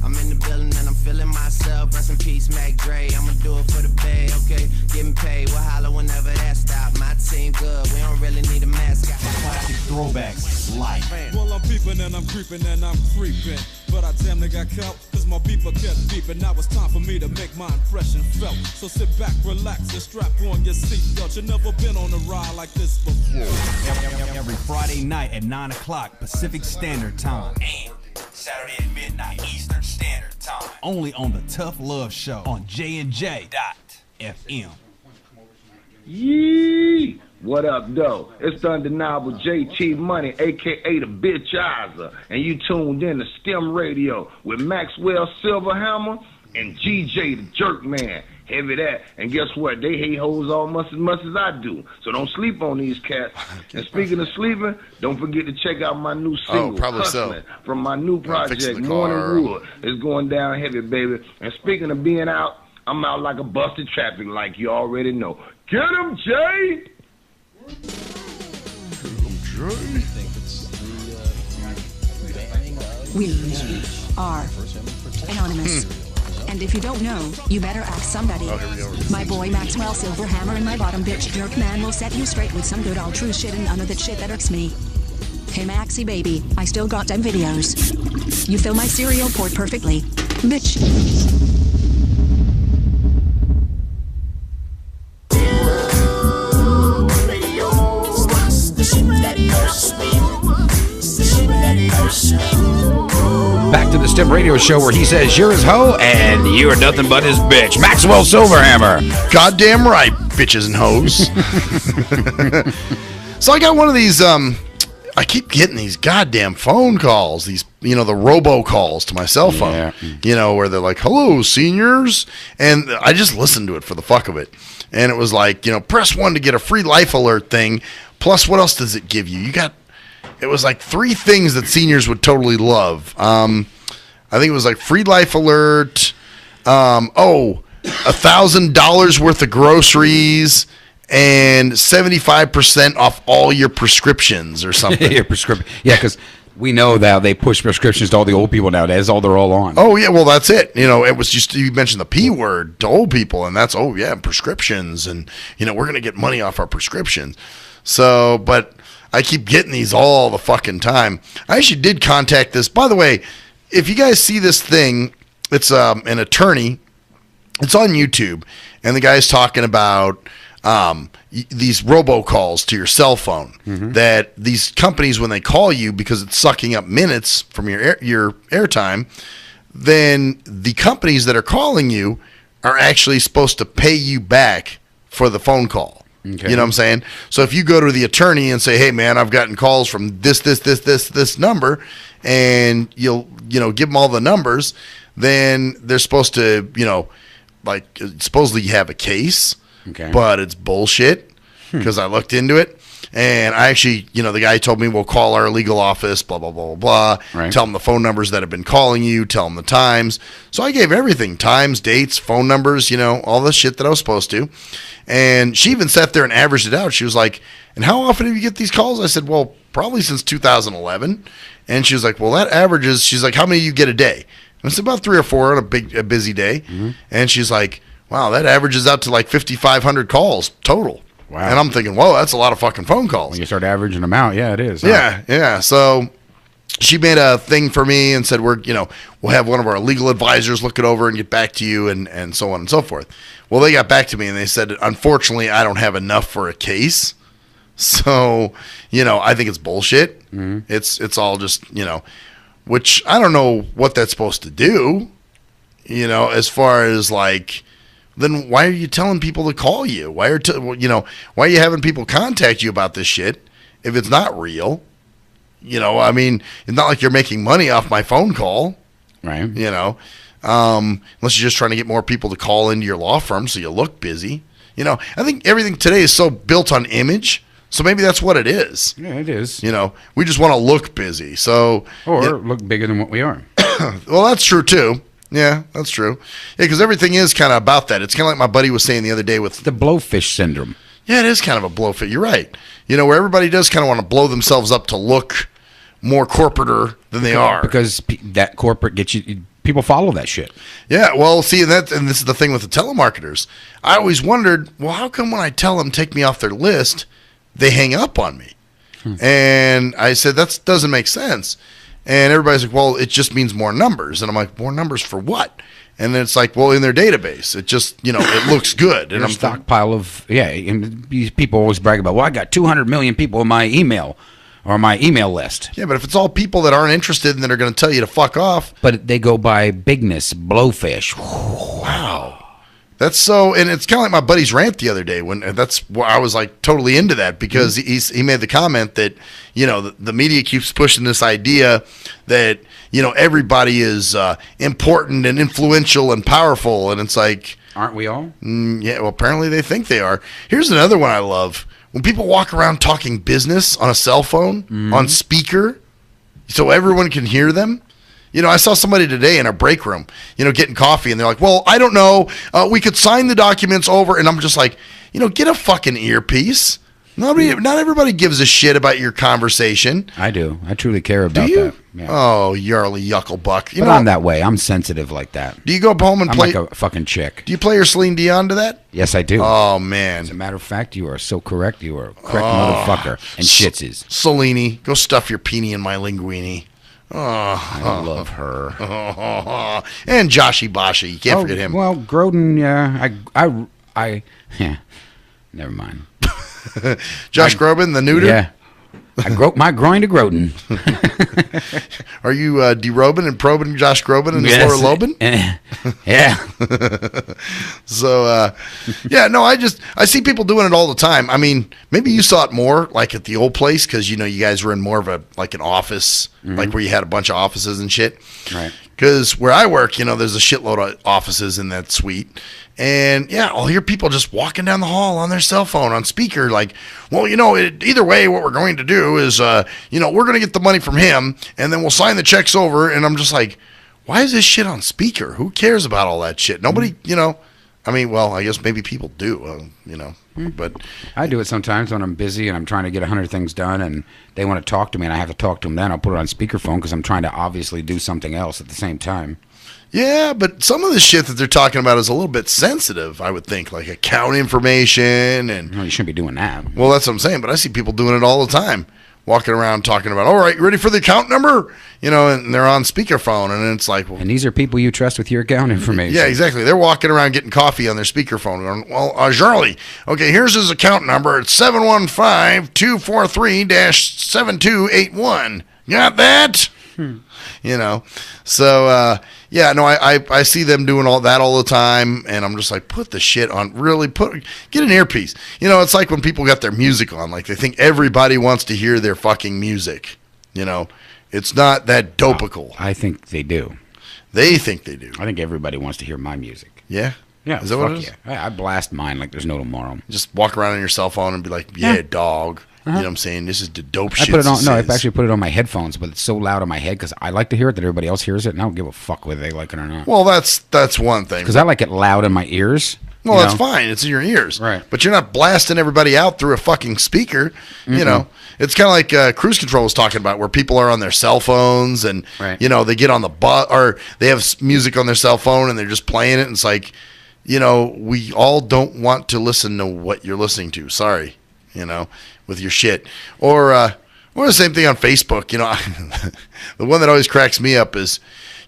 I'm in the building and I'm feeling myself. Rest in peace, Mac Dre. I'ma do it for the pay, okay? Getting paid, we'll holler whenever that stop. My team good, we don't really need a mascot. Classic throwbacks like well, I'm peeping and I'm creeping and I'm creeping, but I damn near got caught cause my beeper kept beeping. Now it's time for me to make my impression felt. So sit back, relax, and strap on your seatbelt. You've never been on a ride like this before. Every Friday night at 9 o'clock Pacific Standard Time and Saturday at midnight Eastern Standard Time. Only on the Tough Love Show on JNJ.FM. Yee! What up, though? It's the undeniable JT Money, a.k.a. the Bitchizer, and you tuned in to STIM Radio with Maxwell Silverhammer and GJ the Jerk Man. Heavy that. And guess what? They hate hoes almost as much as I do. So don't sleep on these cats. And speaking of sleeping, don't forget to check out my new single, Hustling, from my new project, Morning Wood. It's going down heavy, baby. And speaking of being out, I'm out like a busted traffic like you already know. Get him, Jay! We are anonymous. And if you don't know, you better ask somebody. Oh, here we go. My boy Maxwell Silverhammer and my bottom bitch Jerk Man will set you straight with some good old true shit and none of that shit that irks me. Hey Maxie baby, I still got them videos. You fill my cereal port perfectly. Bitch. Back to the STIM radio show where he says you're his hoe and you are nothing but his bitch. Maxwell Silverhammer. Goddamn right, bitches and hoes. So I got one of these, I keep getting these goddamn phone calls, these, the robocalls to my cell phone, where they're like, hello, seniors. And I just listened to it for the fuck of it. And it was like, press 1 to get a free life alert thing. Plus, what else does it give you? It was like 3 things that seniors would totally love. I think it was like free life alert, $1,000 worth of groceries, and 75% off all your prescriptions or something. Yeah, because we know that they push prescriptions to all the old people nowadays. They're all on. Oh, yeah, well, that's it. It was just, you mentioned the P word to old people, and that's, prescriptions, and, we're going to get money off our prescriptions. So, but I keep getting these all the fucking time. I actually did contact this. By the way, if you guys see this thing, it's an attorney. It's on YouTube, and the guy's talking about these robocalls to your cell phone. Mm-hmm. That these companies, when they call you because it's sucking up minutes from your airtime, then the companies that are calling you are actually supposed to pay you back for the phone call. Okay. You know what I'm saying? So if you go to the attorney and say, hey, man, I've gotten calls from this number, and you'll give them all the numbers, then they're supposed to, supposedly you have a case, but it's bullshit because I looked into it. And I actually, the guy told me, we'll call our legal office, blah, blah, blah, blah, blah. Right. Tell them the phone numbers that have been calling you, tell them the times. So I gave everything, times, dates, phone numbers, all the shit that I was supposed to. And she even sat there and averaged it out. She was like, and how often do you get these calls? I said, well, probably since 2011. And she was like, well, that averages, she's like, how many do you get a day? And it's about 3 or 4 on a busy day. Mm-hmm. And she's like, wow, that averages out to like 5,500 calls total. Wow. And I'm thinking, whoa, that's a lot of fucking phone calls. When you start averaging them out, yeah, it is. Huh? Yeah. So she made a thing for me and said, we'll have one of our legal advisors look it over and get back to you and so on and so forth. Well, they got back to me and they said, unfortunately, I don't have enough for a case. So, I think it's bullshit. Mm-hmm. It's all just, which I don't know what that's supposed to do, as far as like, then why are you telling people to call you? Why are you having people contact you about this shit if it's not real? I mean, it's not like you're making money off my phone call, right? unless you're just trying to get more people to call into your law firm so you look busy. You know, I think everything today is so built on image, so maybe that's what it is. Yeah, it is. You know, we just want to look busy, so look bigger than what we are. Well, that's true too. Yeah, that's true. Yeah, because everything is kind of about that. It's kind of like my buddy was saying the other day with the blowfish syndrome. Yeah, it is kind of a blowfish. You're right. You know, where everybody does kind of want to blow themselves up to look more corporater than they are. Because that corporate gets you, people follow that shit. Yeah, well, see, and this is the thing with the telemarketers. I always wondered, well, how come when I tell them take me off their list, they hang up on me? And I said, that doesn't make sense. And everybody's like, well, it just means more numbers. And I'm like, more numbers for what? And then it's like, well, in their database, it just, you know, it looks good. And I'm stockpile of, and these people always brag about, well, I got 200 million people in my email or my email list. Yeah, but if it's all people that aren't interested and that are going to tell you to fuck off. But they go by bigness, blowfish. Wow. That's so, and it's kind of like my buddy's rant the other day when that's why I was like totally into that because he made the comment that, you know, the media keeps pushing this idea that, you know, everybody is important and influential and powerful. And it's like, aren't we all? Yeah, well, apparently they think they are. Here's another one I love. When people walk around talking business on a cell phone, on speaker, so everyone can hear them. You know, I saw somebody today in a break room, you know, getting coffee, and they're like, well, I don't know. We could sign the documents over. And I'm just like, you know, get a fucking earpiece. Not everybody gives a shit about your conversation. I do. I truly care about that. Yeah. Oh, Yarly Yucklebuck. But I'm that way. I'm sensitive like that. Do you go home and play? I'm like a fucking chick. Do you play your Celine Dion to that? Yes, I do. Oh, man. As a matter of fact, you are so correct. You are a correct motherfucker. And shitses. Celine, go stuff your peenie in my linguine. Oh, I love her. And Joshy Boshi. You can't forget him. Well, Grodin, yeah. Yeah. Never mind. Josh Groban, the neuter? Yeah. I broke my groin to Grodin. Are you derobing and probing Josh Groban in his lower lobin? Yeah. So, yeah, no, I see people doing it all the time. I mean, maybe you saw it more like at the old place because, you know, you guys were in more of an office, like where you had a bunch of offices and shit. Right. Because where I work, you know, there's a shitload of offices in that suite. And, yeah, I'll hear people just walking down the hall on their cell phone on speaker like, well, you know, either way, what we're going to do is, you know, we're going to get the money from him, and then we'll sign the checks over. And I'm just like, why is this shit on speaker? Who cares about all that shit? Nobody, you know, I mean, well, I guess maybe people do, you know. But I do it sometimes when I'm busy and I'm trying to get 100 things done and they want to talk to me and I have to talk to them then. I'll put it on speakerphone because I'm trying to obviously do something else at the same time. Yeah, but some of the shit that they're talking about is a little bit sensitive, I would think, like account information. And well, you shouldn't be doing that. Well, that's what I'm saying, but I see people doing it all the time, walking around talking about, all right, you ready for the account number? You know, and they're on speakerphone, and it's like... Well, and these are people you trust with your account information. Yeah, exactly. They're walking around getting coffee on their speakerphone going, well, Charlie, okay, here's his account number. It's 715-243-7281. Got that? You know, so... yeah, no, I see them doing all that all the time, and I'm just like, put the shit on. Really, get an earpiece. You know, it's like when people got their music on, like they think everybody wants to hear their fucking music. You know, it's not that dopical. I think they do. They think they do. I think everybody wants to hear my music. Yeah? Yeah. Is that what it is? Yeah. I blast mine like there's no tomorrow. Just walk around on your cell phone and be like, yeah. Dog. You know what I'm saying? This is the dope shit. I put it on. No, I actually put it on my headphones, but it's so loud on my head because I like to hear it that everybody else hears it, and I don't give a fuck whether they like it or not. Well, that's one thing. Because I like it loud in my ears. Well, that's fine. It's in your ears. Right. But you're not blasting everybody out through a fucking speaker. You know, it's kind of like Cruise Control was talking about where people are on their cell phones and, you know, they get on the bus or they have music on their cell phone and they're just playing it. And it's like, you know, we all don't want to listen to what you're listening to. Sorry, you know, with your shit. Or the same thing on Facebook. You know, the one that always cracks me up is,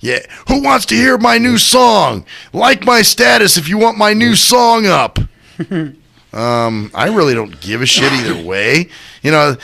yeah, who wants to hear my new song? Like my status if you want my new song up. I really don't give a shit either way. You know,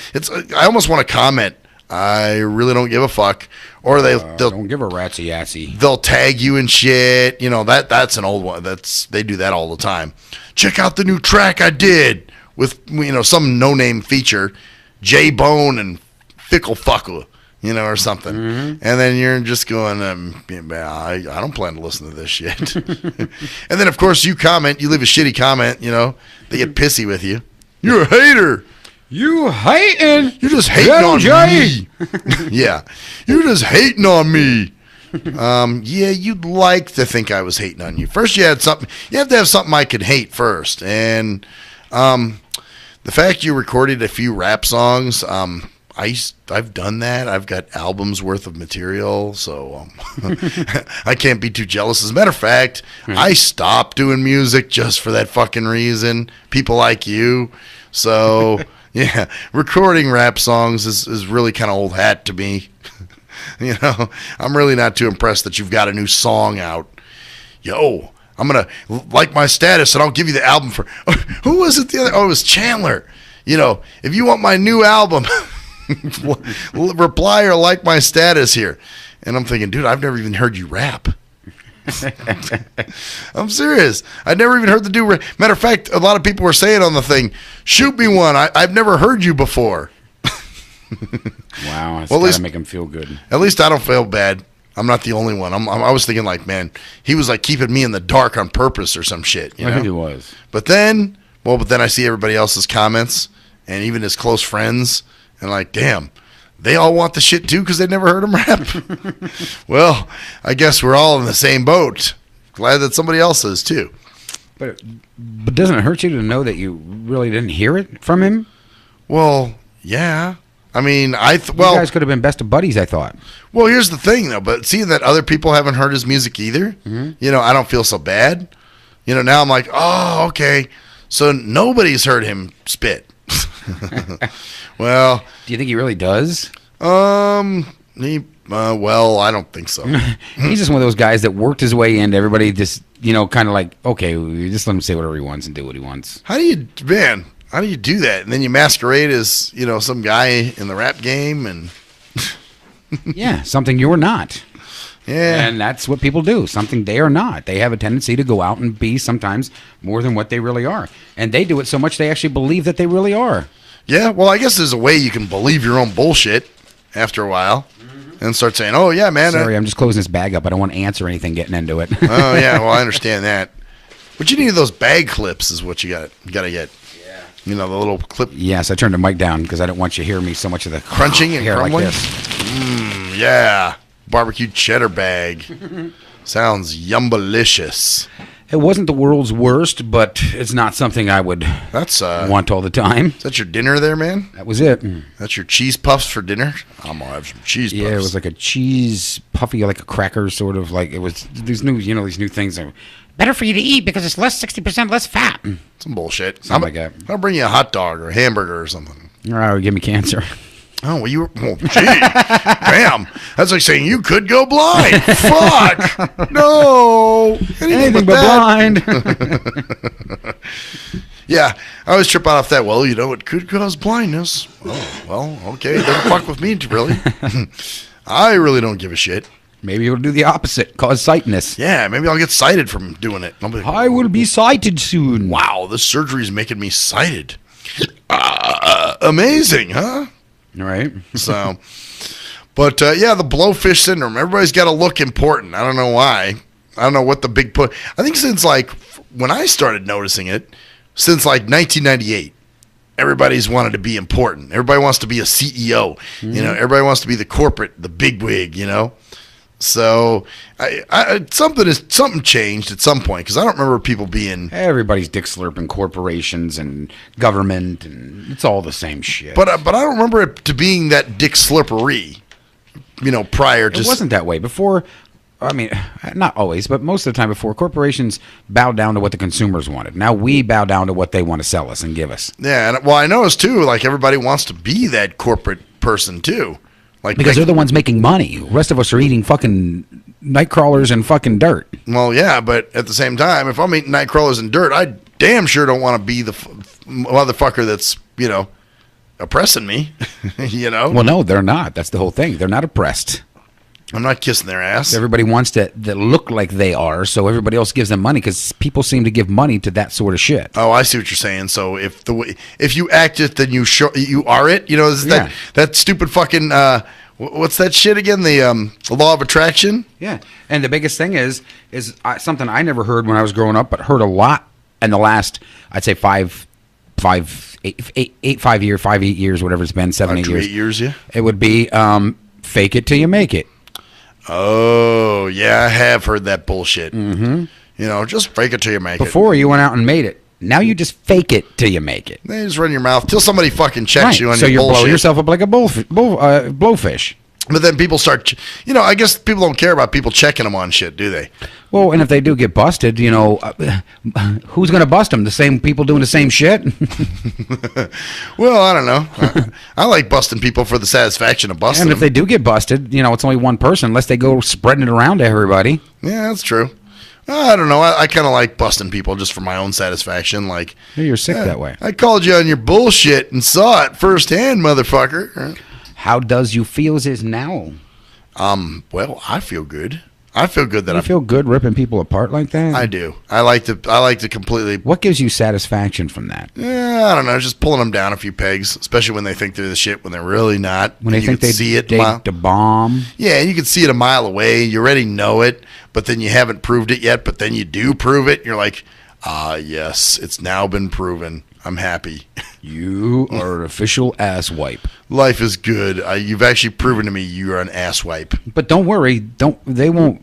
I almost want to comment. I really don't give a fuck. Or they'll don't give a ratsy yatsy. They'll tag you and shit. You know, that's an old one. They do that all the time. Check out the new track I did with, you know, some no-name feature, J-Bone and Fickle Fucker. You you know, or something. And then you're just going, I don't plan to listen to this shit. And then, of course, you comment, you leave a shitty comment, you know, they get pissy with you. You're a hater. You hating. You're just hating on me. Yeah. You're just hating on me. Yeah, you'd like to think I was hating on you. First, you have to have something I could hate first. And the fact you recorded a few rap songs, I've done that. I've got albums worth of material, so I can't be too jealous. As a matter of fact, I stopped doing music just for that fucking reason. People like you. So, yeah, recording rap songs is really kind of old hat to me. You know, I'm really not too impressed that you've got a new song out. Yo, I'm going to like my status and I'll give you the album for... Who was it the other... Oh, it was Chandler. You know, if you want my new album... reply or like my status here. And I'm thinking, dude, I've never even heard you rap. I'm serious. I've never even heard the dude. Matter of fact, a lot of people were saying on the thing, shoot me one. I've never heard you before. Wow, it's well, gotta make him feel good. At least I don't feel bad. I'm not the only one. I was thinking like, man, he was like keeping me in the dark on purpose or some shit. You know? I think he was. But then I see everybody else's comments and even his close friends. And like, damn, they all want the shit too because they never heard him rap. Well, I guess we're all in the same boat. Glad that somebody else is too. But doesn't it hurt you to know that you really didn't hear it from him? Well, yeah. I mean, you guys could have been best of buddies, I thought. Well, here's the thing though. But seeing that other people haven't heard his music either, you know, I don't feel so bad. You know, now I'm like, oh, okay. So nobody's heard him spit. Well, do you think he really does? Well, I don't think so. He's just one of those guys that worked his way into everybody. Just kind of like, okay, just let him say whatever he wants and do what he wants. How do you do that? And then you masquerade as some guy in the rap game, and yeah, something you're not. Yeah, and that's what people do. Something they are not. They have a tendency to go out and be sometimes more than what they really are, and they do it so much they actually believe that they really are. Yeah, well, I guess there's a way you can believe your own bullshit after a while and start saying, oh, yeah, man. Sorry, I'm just closing this bag up. I don't want to answer anything getting into it. Oh, yeah, well, I understand that. But you need those bag clips is what you got to get. Yeah. You know, the little clip. Yes, I turned the mic down because I didn't want you to hear me so much of the crunching and hair crumbling. Like this. Yeah. Barbecue cheddar bag. Sounds yumbalicious. It wasn't the world's worst, but it's not something I would want all the time. Is that your dinner there, man? That was it. That's your cheese puffs for dinner? I'm going to have some cheese puffs. Yeah, it was like a cheese puffy, like a cracker, sort of like it was these new things that were better for you to eat because it's 60% less fat. Some bullshit. Something like that. I'll bring you a hot dog or a hamburger or something. All right, give me cancer. Oh, well, gee, damn. That's like saying you could go blind. Fuck. No. Anything but blind. Yeah, I always trip out off that. Well, it could cause blindness. Oh, well, okay. Doesn't fuck with me, really. I really don't give a shit. Maybe it'll do the opposite, cause sightness. Yeah, maybe I'll get sighted from doing it. I'll be like, I will be sighted soon. Wow, this surgery is making me sighted. Amazing, huh? Right. So, but yeah, the blowfish syndrome. Everybody's got to look important. I don't know why. I don't know what the big put. I think since like when I started noticing it, since like 1998, everybody's wanted to be important. Everybody wants to be a CEO. Mm-hmm. You know, everybody wants to be the corporate, the bigwig. You know, so something changed at some point because I don't remember people being everybody's dick slurping corporations and government and it's all the same shit. But I don't remember it to being that dick slurpery. You know, prior to it wasn't that way before. I mean, not always, but most of the time before, corporations bowed down to what the consumers wanted. Now we bow down to what they want to sell us and give us. Yeah, and well, I noticed too, like everybody wants to be that corporate person too. Like because they're the ones making money. The rest of us are eating fucking night crawlers and fucking dirt. Well, yeah, but at the same time, if I'm eating night crawlers and dirt, I damn sure don't want to be the motherfucker that's, oppressing me, Well, no, they're not. That's the whole thing. They're not oppressed. I'm not kissing their ass. Everybody wants to look like they are, so everybody else gives them money because people seem to give money to that sort of shit. Oh, I see what you're saying. So if you act it, then you are it. That stupid fucking What's that shit again? The law of attraction? Yeah. And the biggest thing is something I never heard when I was growing up, but heard a lot in the last, I'd say 5 years, whatever it's been, 7, 8 years. 8 years, yeah. It would be fake it till you make it. Oh, yeah, I have heard that bullshit. Mm-hmm. You know, just fake it till you make it. Before you went out and made it. Now you just fake it till you make it. They just run your mouth till somebody fucking checks you on your bullshit. So you blow yourself up like a blowfish. But then people start, I guess people don't care about people checking them on shit, do they? Well, and if they do get busted, who's going to bust them? The same people doing the same shit? Well, I don't know. I like busting people for the satisfaction of busting them. And if them. they do get busted, it's only one person, unless they go spreading it around to everybody. Yeah, that's true. I don't know. I kind of like busting people just for my own sasatisfaction. Like, you're sick that way. I called you on your bullshit and saw it firsthand, motherfucker. How does you feel is now? Well, I feel good. I feel good that you feel good ripping people apart like that. I do. I like to completely. What gives you satisfaction from that? Yeah, I don't know. Just pulling them down a few pegs, especially when they think they're the shit when they're really not. When they think they see it, the bomb. Yeah, you can see it a mile away. You already know it, but then you haven't proved it yet. But then you do prove it. And you're like, yes, it's now been proven. I'm happy. You are an official ass wipe. Life is good. You've actually proven to me you are an ass wipe. But don't worry. I'm trying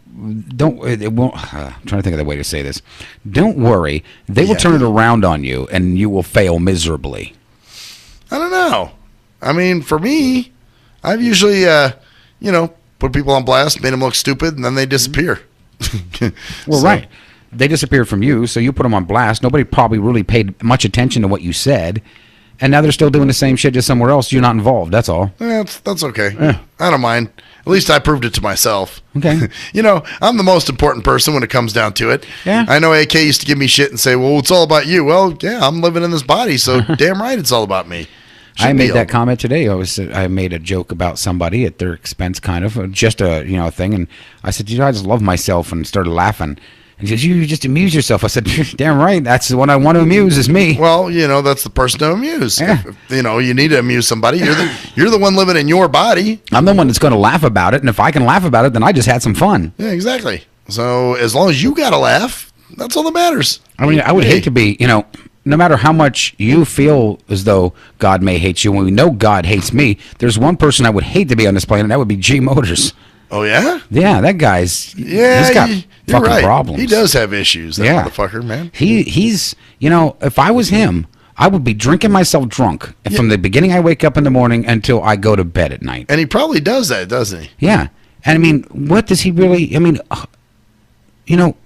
to think of the way to say this. Don't worry. They will turn it around on you, and you will fail miserably. I don't know. I mean, for me, I've usually, put people on blast, made them look stupid, and then they disappear. Well, right. They disappeared from you, so you put them on blast. Nobody probably really paid much attention to what you said, and now they're still doing the same shit just somewhere else. You're not involved. That's all. Yeah, that's okay. Yeah. I don't mind. At least I proved it to myself. Okay. I'm the most important person when it comes down to it. Yeah. I know AK used to give me shit and say, well, it's all about you. Well, yeah, I'm living in this body, so damn right it's all about me. I made that comment today. I made a joke about somebody at their expense, kind of, just a thing, and I said, I just love myself, and started laughing. And he says, you just amuse yourself. I said, damn right. That's the one I want to amuse is me. Well, that's the person to amuse. Yeah. If, you need to amuse somebody. You're the one living in your body. I'm the one that's going to laugh about it. And if I can laugh about it, then I just had some fun. Yeah, exactly. So as long as you got to laugh, that's all that matters. I mean, I would hate to be, no matter how much you feel as though God may hate you, when we know God hates me, there's one person I would hate to be on this planet, and that would be G Motors. Oh, yeah? Yeah, that guy's, he's got fucking right. problems. He does have issues, that motherfucker, man. He's, if I was him, I would be drinking myself drunk from the beginning I wake up in the morning until I go to bed at night. And he probably does that, doesn't he? Yeah. And I mean, what does he really,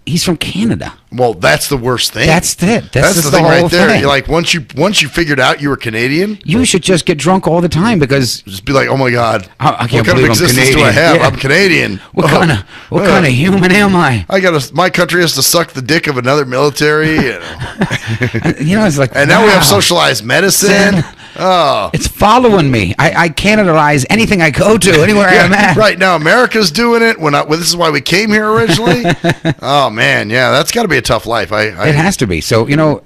he's from Canada. Well, that's the worst thing. That's it. That's the thing right there. You're like, once you figured out you were Canadian, you should just get drunk all the time because just be like, oh my God, I can't what kind of existence do I have? Yeah. I'm Canadian. What kind of human am I? My country has to suck the dick of another military. It's like, and now we have socialized medicine. Oh, it's following me. I Canadize anything I go to, anywhere I'm at. Right now, America's doing it. This is why we came here originally. Oh man, yeah, that's got to be a tough life. It has to be. So no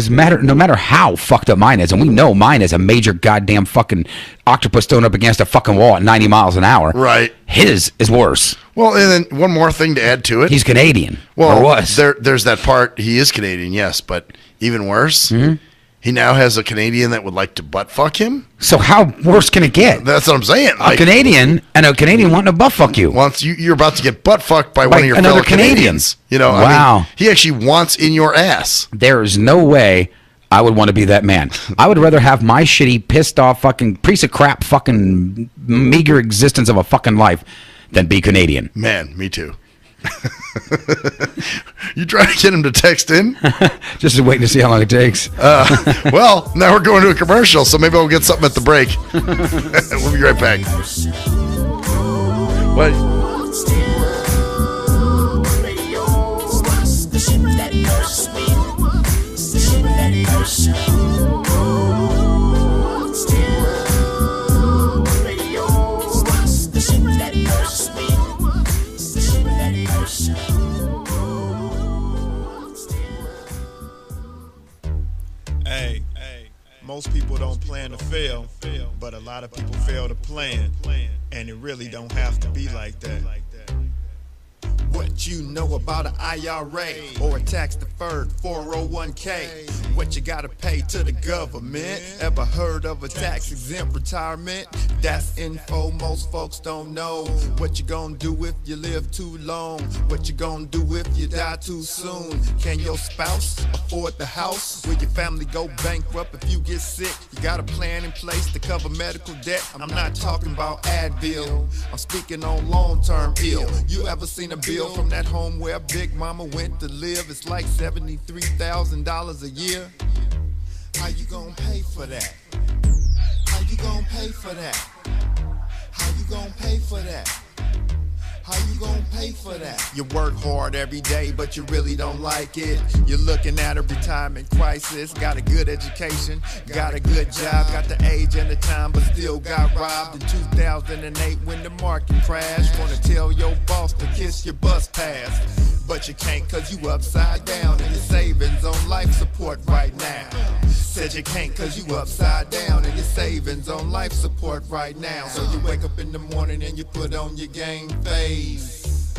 matter how fucked up mine is, and we know mine is a major goddamn fucking octopus thrown up against a fucking wall at 90 miles an hour. Right. His is worse. Well, and then one more thing to add to it. He's Canadian. Well, or was. There's that part. He is Canadian, yes, but even worse. Mm-hmm. He now has a Canadian that would like to butt fuck him. So how worse can it get? That's what I'm saying. A Canadian wanting to butt fuck you. Once you're about to get butt fucked by one of your fellow Canadians. Wow. I mean, he actually wants in your ass. There is no way I would want to be that man. I would rather have my shitty, pissed off, fucking piece of crap, fucking meager existence of a fucking life than be Canadian. Man, me too. You trying to get him to text in? Just waiting to see how long it takes. Well, now we're going to a commercial, so maybe we'll get something at the break. We'll be right back. What? Most people don't plan to fail, but a lot of people fail to plan. And it really don't have to be like that. What you know about an IRA or a tax-deferred 401k? What you gotta pay to the government? Ever heard of a tax-exempt retirement? That's info most folks don't know. What you gonna do if you live too long? What you gonna do if you die too soon? Can your spouse afford the house? Will your family go bankrupt if you get sick? You got a plan in place to cover medical debt? I'm not talking about Advil, I'm speaking on long-term ill. You ever seen a bill from that home where Big Mama went to live? It's like $73,000 a year. How you gonna pay for that? How you gonna pay for that? How you gonna pay for that? How you gonna pay for that? You work hard every day, but you really don't like it. You're looking at a retirement crisis. Got a good education, got a good job, got the age and the time, but still got robbed in 2008 when the market crashed. Wanna tell your boss to kiss your bus pass, but you can't cause you upside down and your savings on life support right now. Said you can't cause you upside down and your savings on life support right now. So you wake up in the morning and you put on your game face.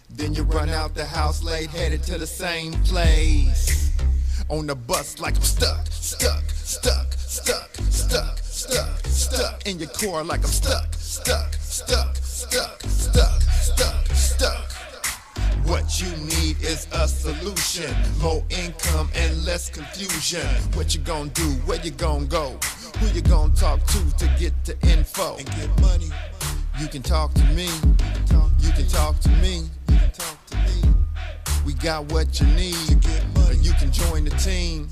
Then you run out the house late, headed to the same place. On the bus like I'm stuck. In your car like I'm stuck. What you need is a solution, more income and less confusion. What you gonna do, where you gonna go, who you gonna talk to get the info and get money. You can talk to me, you can talk to me, we got what you need, or you can join the team.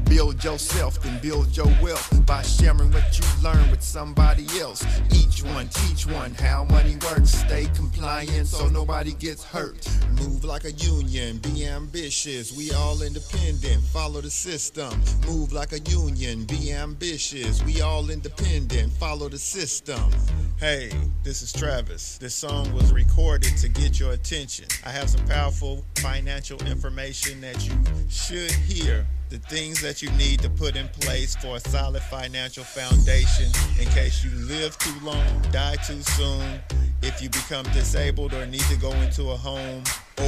Build yourself, then build your wealth by sharing what you learn with somebody else. Each one, teach one how money works. Stay compliant so nobody gets hurt. Move like a union, be ambitious. We all independent, follow the system. Move like a union, be ambitious. We all independent, follow the system. Hey, this is Travis. This song was recorded to get your attention. I have some powerful financial information that you should hear. The things that you need to put in place for a solid financial foundation in case you live too long, die too soon, if you become disabled or need to go into a home,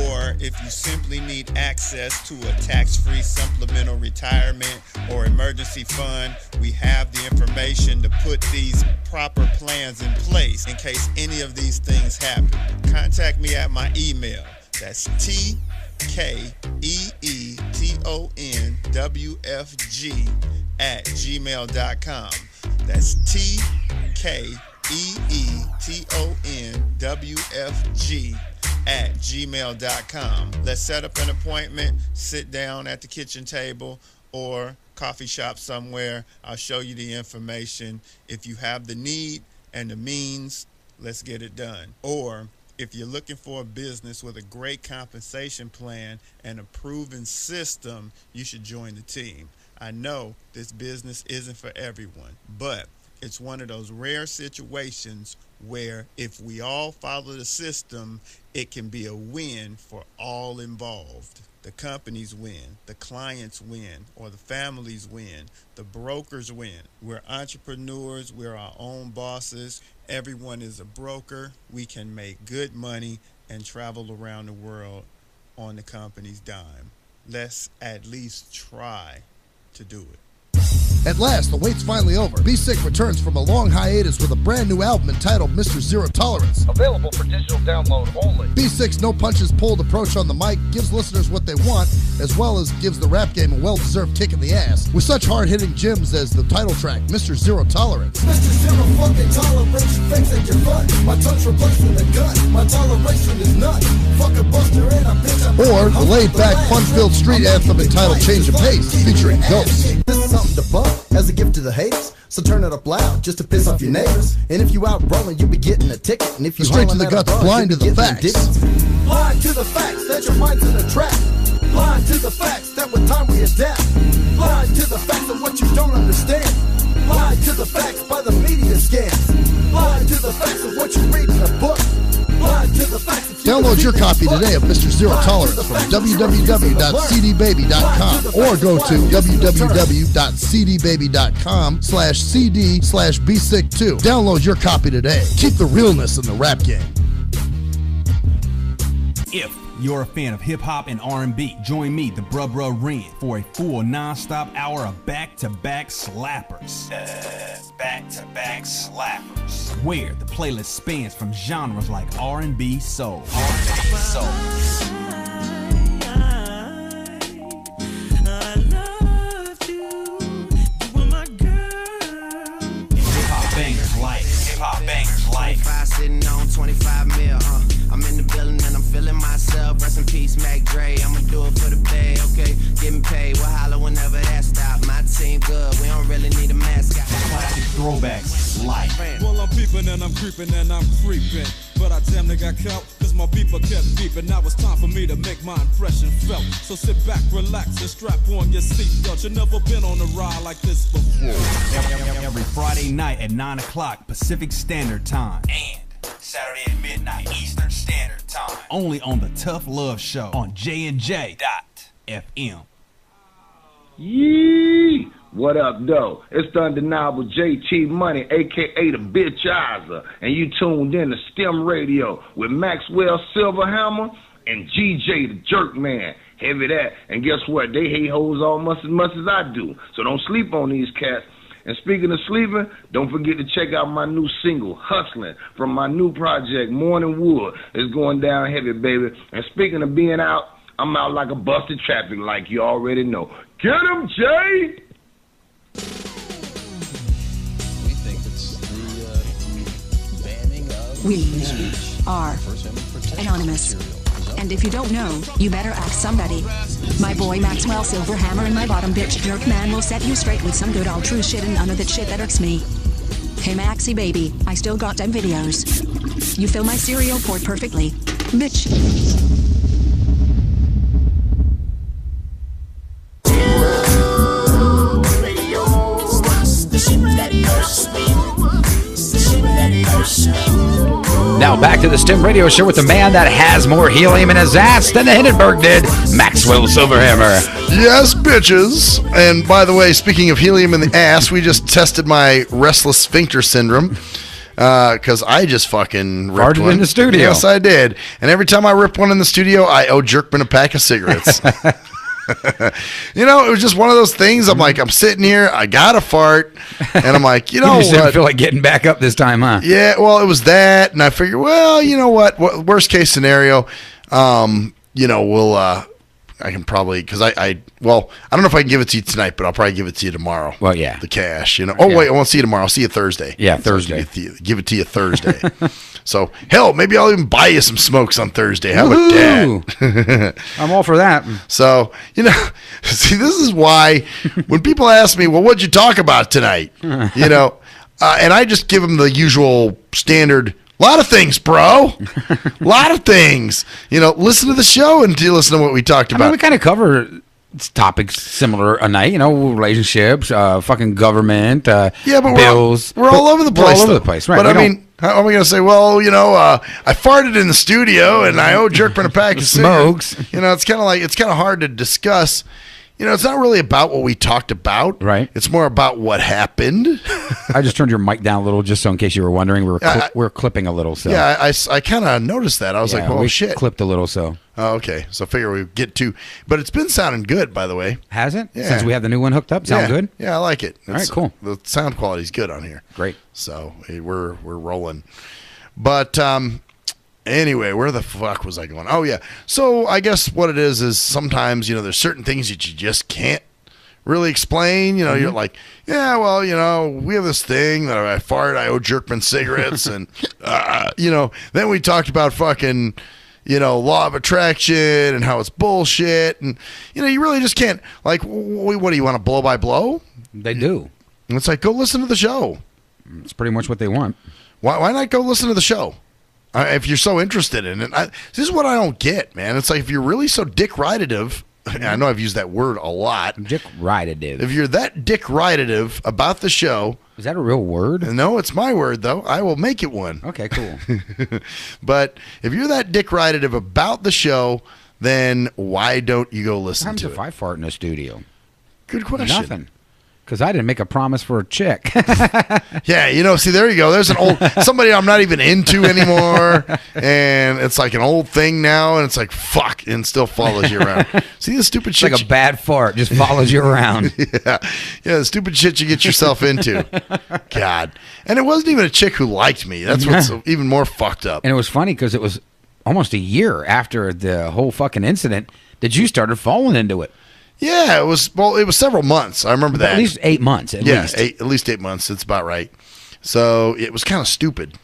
or if you simply need access to a tax-free supplemental retirement or emergency fund. We have the information to put these proper plans in place in case any of these things happen. Contact me at my email. That's TKEETONWFG@gmail.com. That's TKEETONWFG@gmail.com. Let's set up an appointment, sit down at the kitchen table or coffee shop somewhere. I'll show you the information. If you have the need and the means, let's get it done. Or if you're looking for a business with a great compensation plan and a proven system, you should join the team. I know this business isn't for everyone, but it's one of those rare situations where if we all follow the system, it can be a win for all involved. The companies win, the clients win, or the families win, the brokers win. We're entrepreneurs, we're our own bosses. Everyone is a broker. We can make good money and travel around the world on the company's dime. Let's at least try to do it. At last, the wait's finally over. Be Sick returns from a long hiatus with a brand new album entitled Mr. Zero Tolerance. Available for digital download only. Be Sick's no punches pulled approach on the mic gives listeners what they want, as well as gives the rap game a well-deserved kick in the ass, with such hard-hitting gems as the title track, Mr. Zero Tolerance. Mr. Zero fucking tolerance, you fakes at your butt. My touch replacing the gun. My toleration is none. Fuck a buster and a bitch. Or the laid-back, fun-filled street anthem entitled Change of Pace, featuring Ghost. This is something to bump as a gift to the haters. So turn it up loud just to piss off your neighbors. And if you out rolling, you'll be getting a ticket. And if you straight to the guts, blind to the facts. Blind to the facts that your mind's in a trap. Blind to the facts that with time we adapt. Blind to the facts of what you don't understand. Blind to the facts by the media scans. Blind to the facts of what you read in a book. Blind to the facts. Download your copy today of Mr. Zero Tolerance from www.cdbaby.com or go to www.cdbaby.com/cd/bsick2. Download your copy today. Keep the realness in the rap game. If you're a fan of hip-hop and R&B, join me, the Bruh Ren, for a full non-stop hour of back-to-back slappers. Back-to-back slappers. Where the playlist spans from genres like R&B, soul. Hip-hop bangers like 25 sitting on 25 mil, I'm in the building and I'm feeling myself. Rest in peace, Mac Dre. I'ma do it for the pay, okay? Getting paid, we'll holler whenever that stop. My team good, we don't really need a mascot. Classic throwbacks like. Well, I'm peeping and I'm creeping and I'm creeping, but I damn near got caught cause my beeper kept beeping. Now it's time for me to make my impression felt. So sit back, relax, and strap on your seatbelt. You've never been on a ride like this before. Every Friday night at 9 o'clock Pacific Standard Time. And Saturday at midnight Eastern Standard Time. Only on the Tough Love Show on JNJ.FM. Yee! What up, though? It's the undeniable JT Money, a.k.a. the Bitchizer, and you tuned in to STIM Radio with Maxwell Silverhammer and GJ the Jerk Man. Heavy that. And guess what? They hate hoes almost as much as I do. So don't sleep on these cats. And speaking of sleeping, don't forget to check out my new single, Hustling, from my new project, Morning Wood. It's going down heavy, baby. And speaking of being out, I'm out like a busted traffic like you already know. Get him, Jay! We think it's the banning of We speech. are First Amendment protection anonymous. material. And if you don't know, you better ask somebody. My boy Maxwell Silverhammer and my bottom bitch Jerk Man will set you straight with some good old true shit and none of that shit that irks me. Hey Maxie baby, I still got them videos. You fill my cereal port perfectly. Bitch. Now back to the STIM Radio Show with the man that has more helium in his ass than the Hindenburg did, Maxwell Silverhammer. Yes, bitches. And by the way, speaking of helium in the ass, we just tested my restless sphincter syndrome. Because I just fucking ripped Farted one in the studio. Yes, I did. And every time I rip one in the studio, I owe Jerkman a pack of cigarettes. You know, it was just one of those things. I'm like, I'm sitting here, I got to fart, and I'm like, you know You just didn't what? feel like getting back up this time, huh? Yeah, well, it was that, and I figured, well, you know what? Worst case scenario, you know, we'll, I can probably, because I don't know if I can give it to you tonight, but I'll probably give it to you tomorrow. Well, yeah. The cash, you know. Oh, Yeah. wait, I won't see you tomorrow. I'll see you Thursday. Yeah, So Thursday. give it to you Thursday. So, hell, maybe I'll even buy you some smokes on Thursday. How about that? I'm all for that. So, you know, see, this is why when people ask me, well, what'd you talk about tonight? You know, and I just give them the usual standard, a lot of things, bro. A lot of things. You know, listen to the show and listen to what we talked I about. mean, we kind of cover topics similar a night, you know, relationships, fucking government, Yeah, but bills. we're all over the place. We're all over though. the place, right? But We I don't- mean, how am I going to say, well, you know, I farted in the studio and I owe Jerkman a pack of Smokes. cigarettes. You know, it's kind of hard to discuss. You know, it's not really about what we talked about. Right. It's more about what happened. I just turned your mic down a little just so in case you were wondering. We were clipping a little, so. Yeah, I kind of noticed that. I was like, oh, we shit. clipped a little, so. Oh, okay. So I figure we get to, but it's been sounding good, by the way. Has it? Yeah. Since we have the new one hooked up? Sound Yeah. good? Yeah, I like it. All right, cool. The sound quality's good on here. Great. So we're rolling. But anyway, where the fuck was I going? Oh, yeah. So I guess what it is sometimes, you know, there's certain things that you just can't really explain. You know, you're like, yeah, well, you know, we have this thing that I fired, I owe Jerkman cigarettes. And, you know, then we talked about fucking, you know, law of attraction and how it's bullshit. And, you know, you really just can't, like, what do you want to blow by blow? They do. And it's like, go listen to the show. It's pretty much what they want. Why not go listen to the show? If you're so interested in it. This is what I don't get, man. It's like if you're really so dick ridative and I know I've used that word a lot. Dick-ridative. If you're that dick-ridative about the show. Is that a real word? No, it's my word, though. I will make it one. Okay, cool. But if you're that dick-ridative about the show, then why don't you go listen What to happens it? if I fart in a studio? Good question. Nothing. Because I didn't make a promise for a chick. Yeah, see, there you go. There's an old somebody I'm not even into anymore, and it's like an old thing now, and it's like fuck, and still follows you around. See the stupid shit. Like a bad fart, just follows you around. Yeah, the stupid shit you get yourself into. God, and it wasn't even a chick who liked me. That's what's even more fucked up. And it was funny because it was almost a year after the whole fucking incident that you started falling into it. Yeah, it was several months. I remember that. At least 8 months, at least. At least 8 months. That's about right. So it was kind of stupid.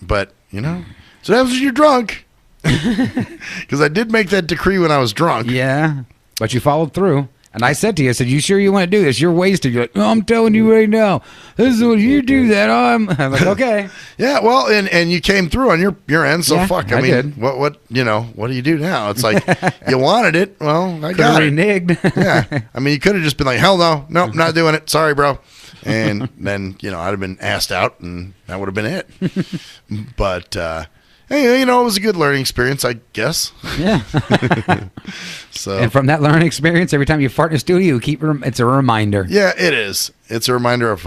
But, so that was when you're drunk. Because I did make that decree when I was drunk. Yeah, but you followed through. And I said to you, you sure you want to do this? You're wasted. You're like, no, I'm telling you right now. This is what you do that. I'm like, okay. Yeah, well, and you came through on your end, so fuck. I mean, did. what do you do now? It's like, you wanted it. Well, I got it. Reneged. Yeah. I mean, you could have just been like, hell no. Nope, not doing it. Sorry, bro. And then, I'd have been asked out, and that would have been it. But, hey, it was a good learning experience, I guess. Yeah. So. And from that learning experience, every time you fart in a studio, it's a reminder. Yeah, it is. It's a reminder of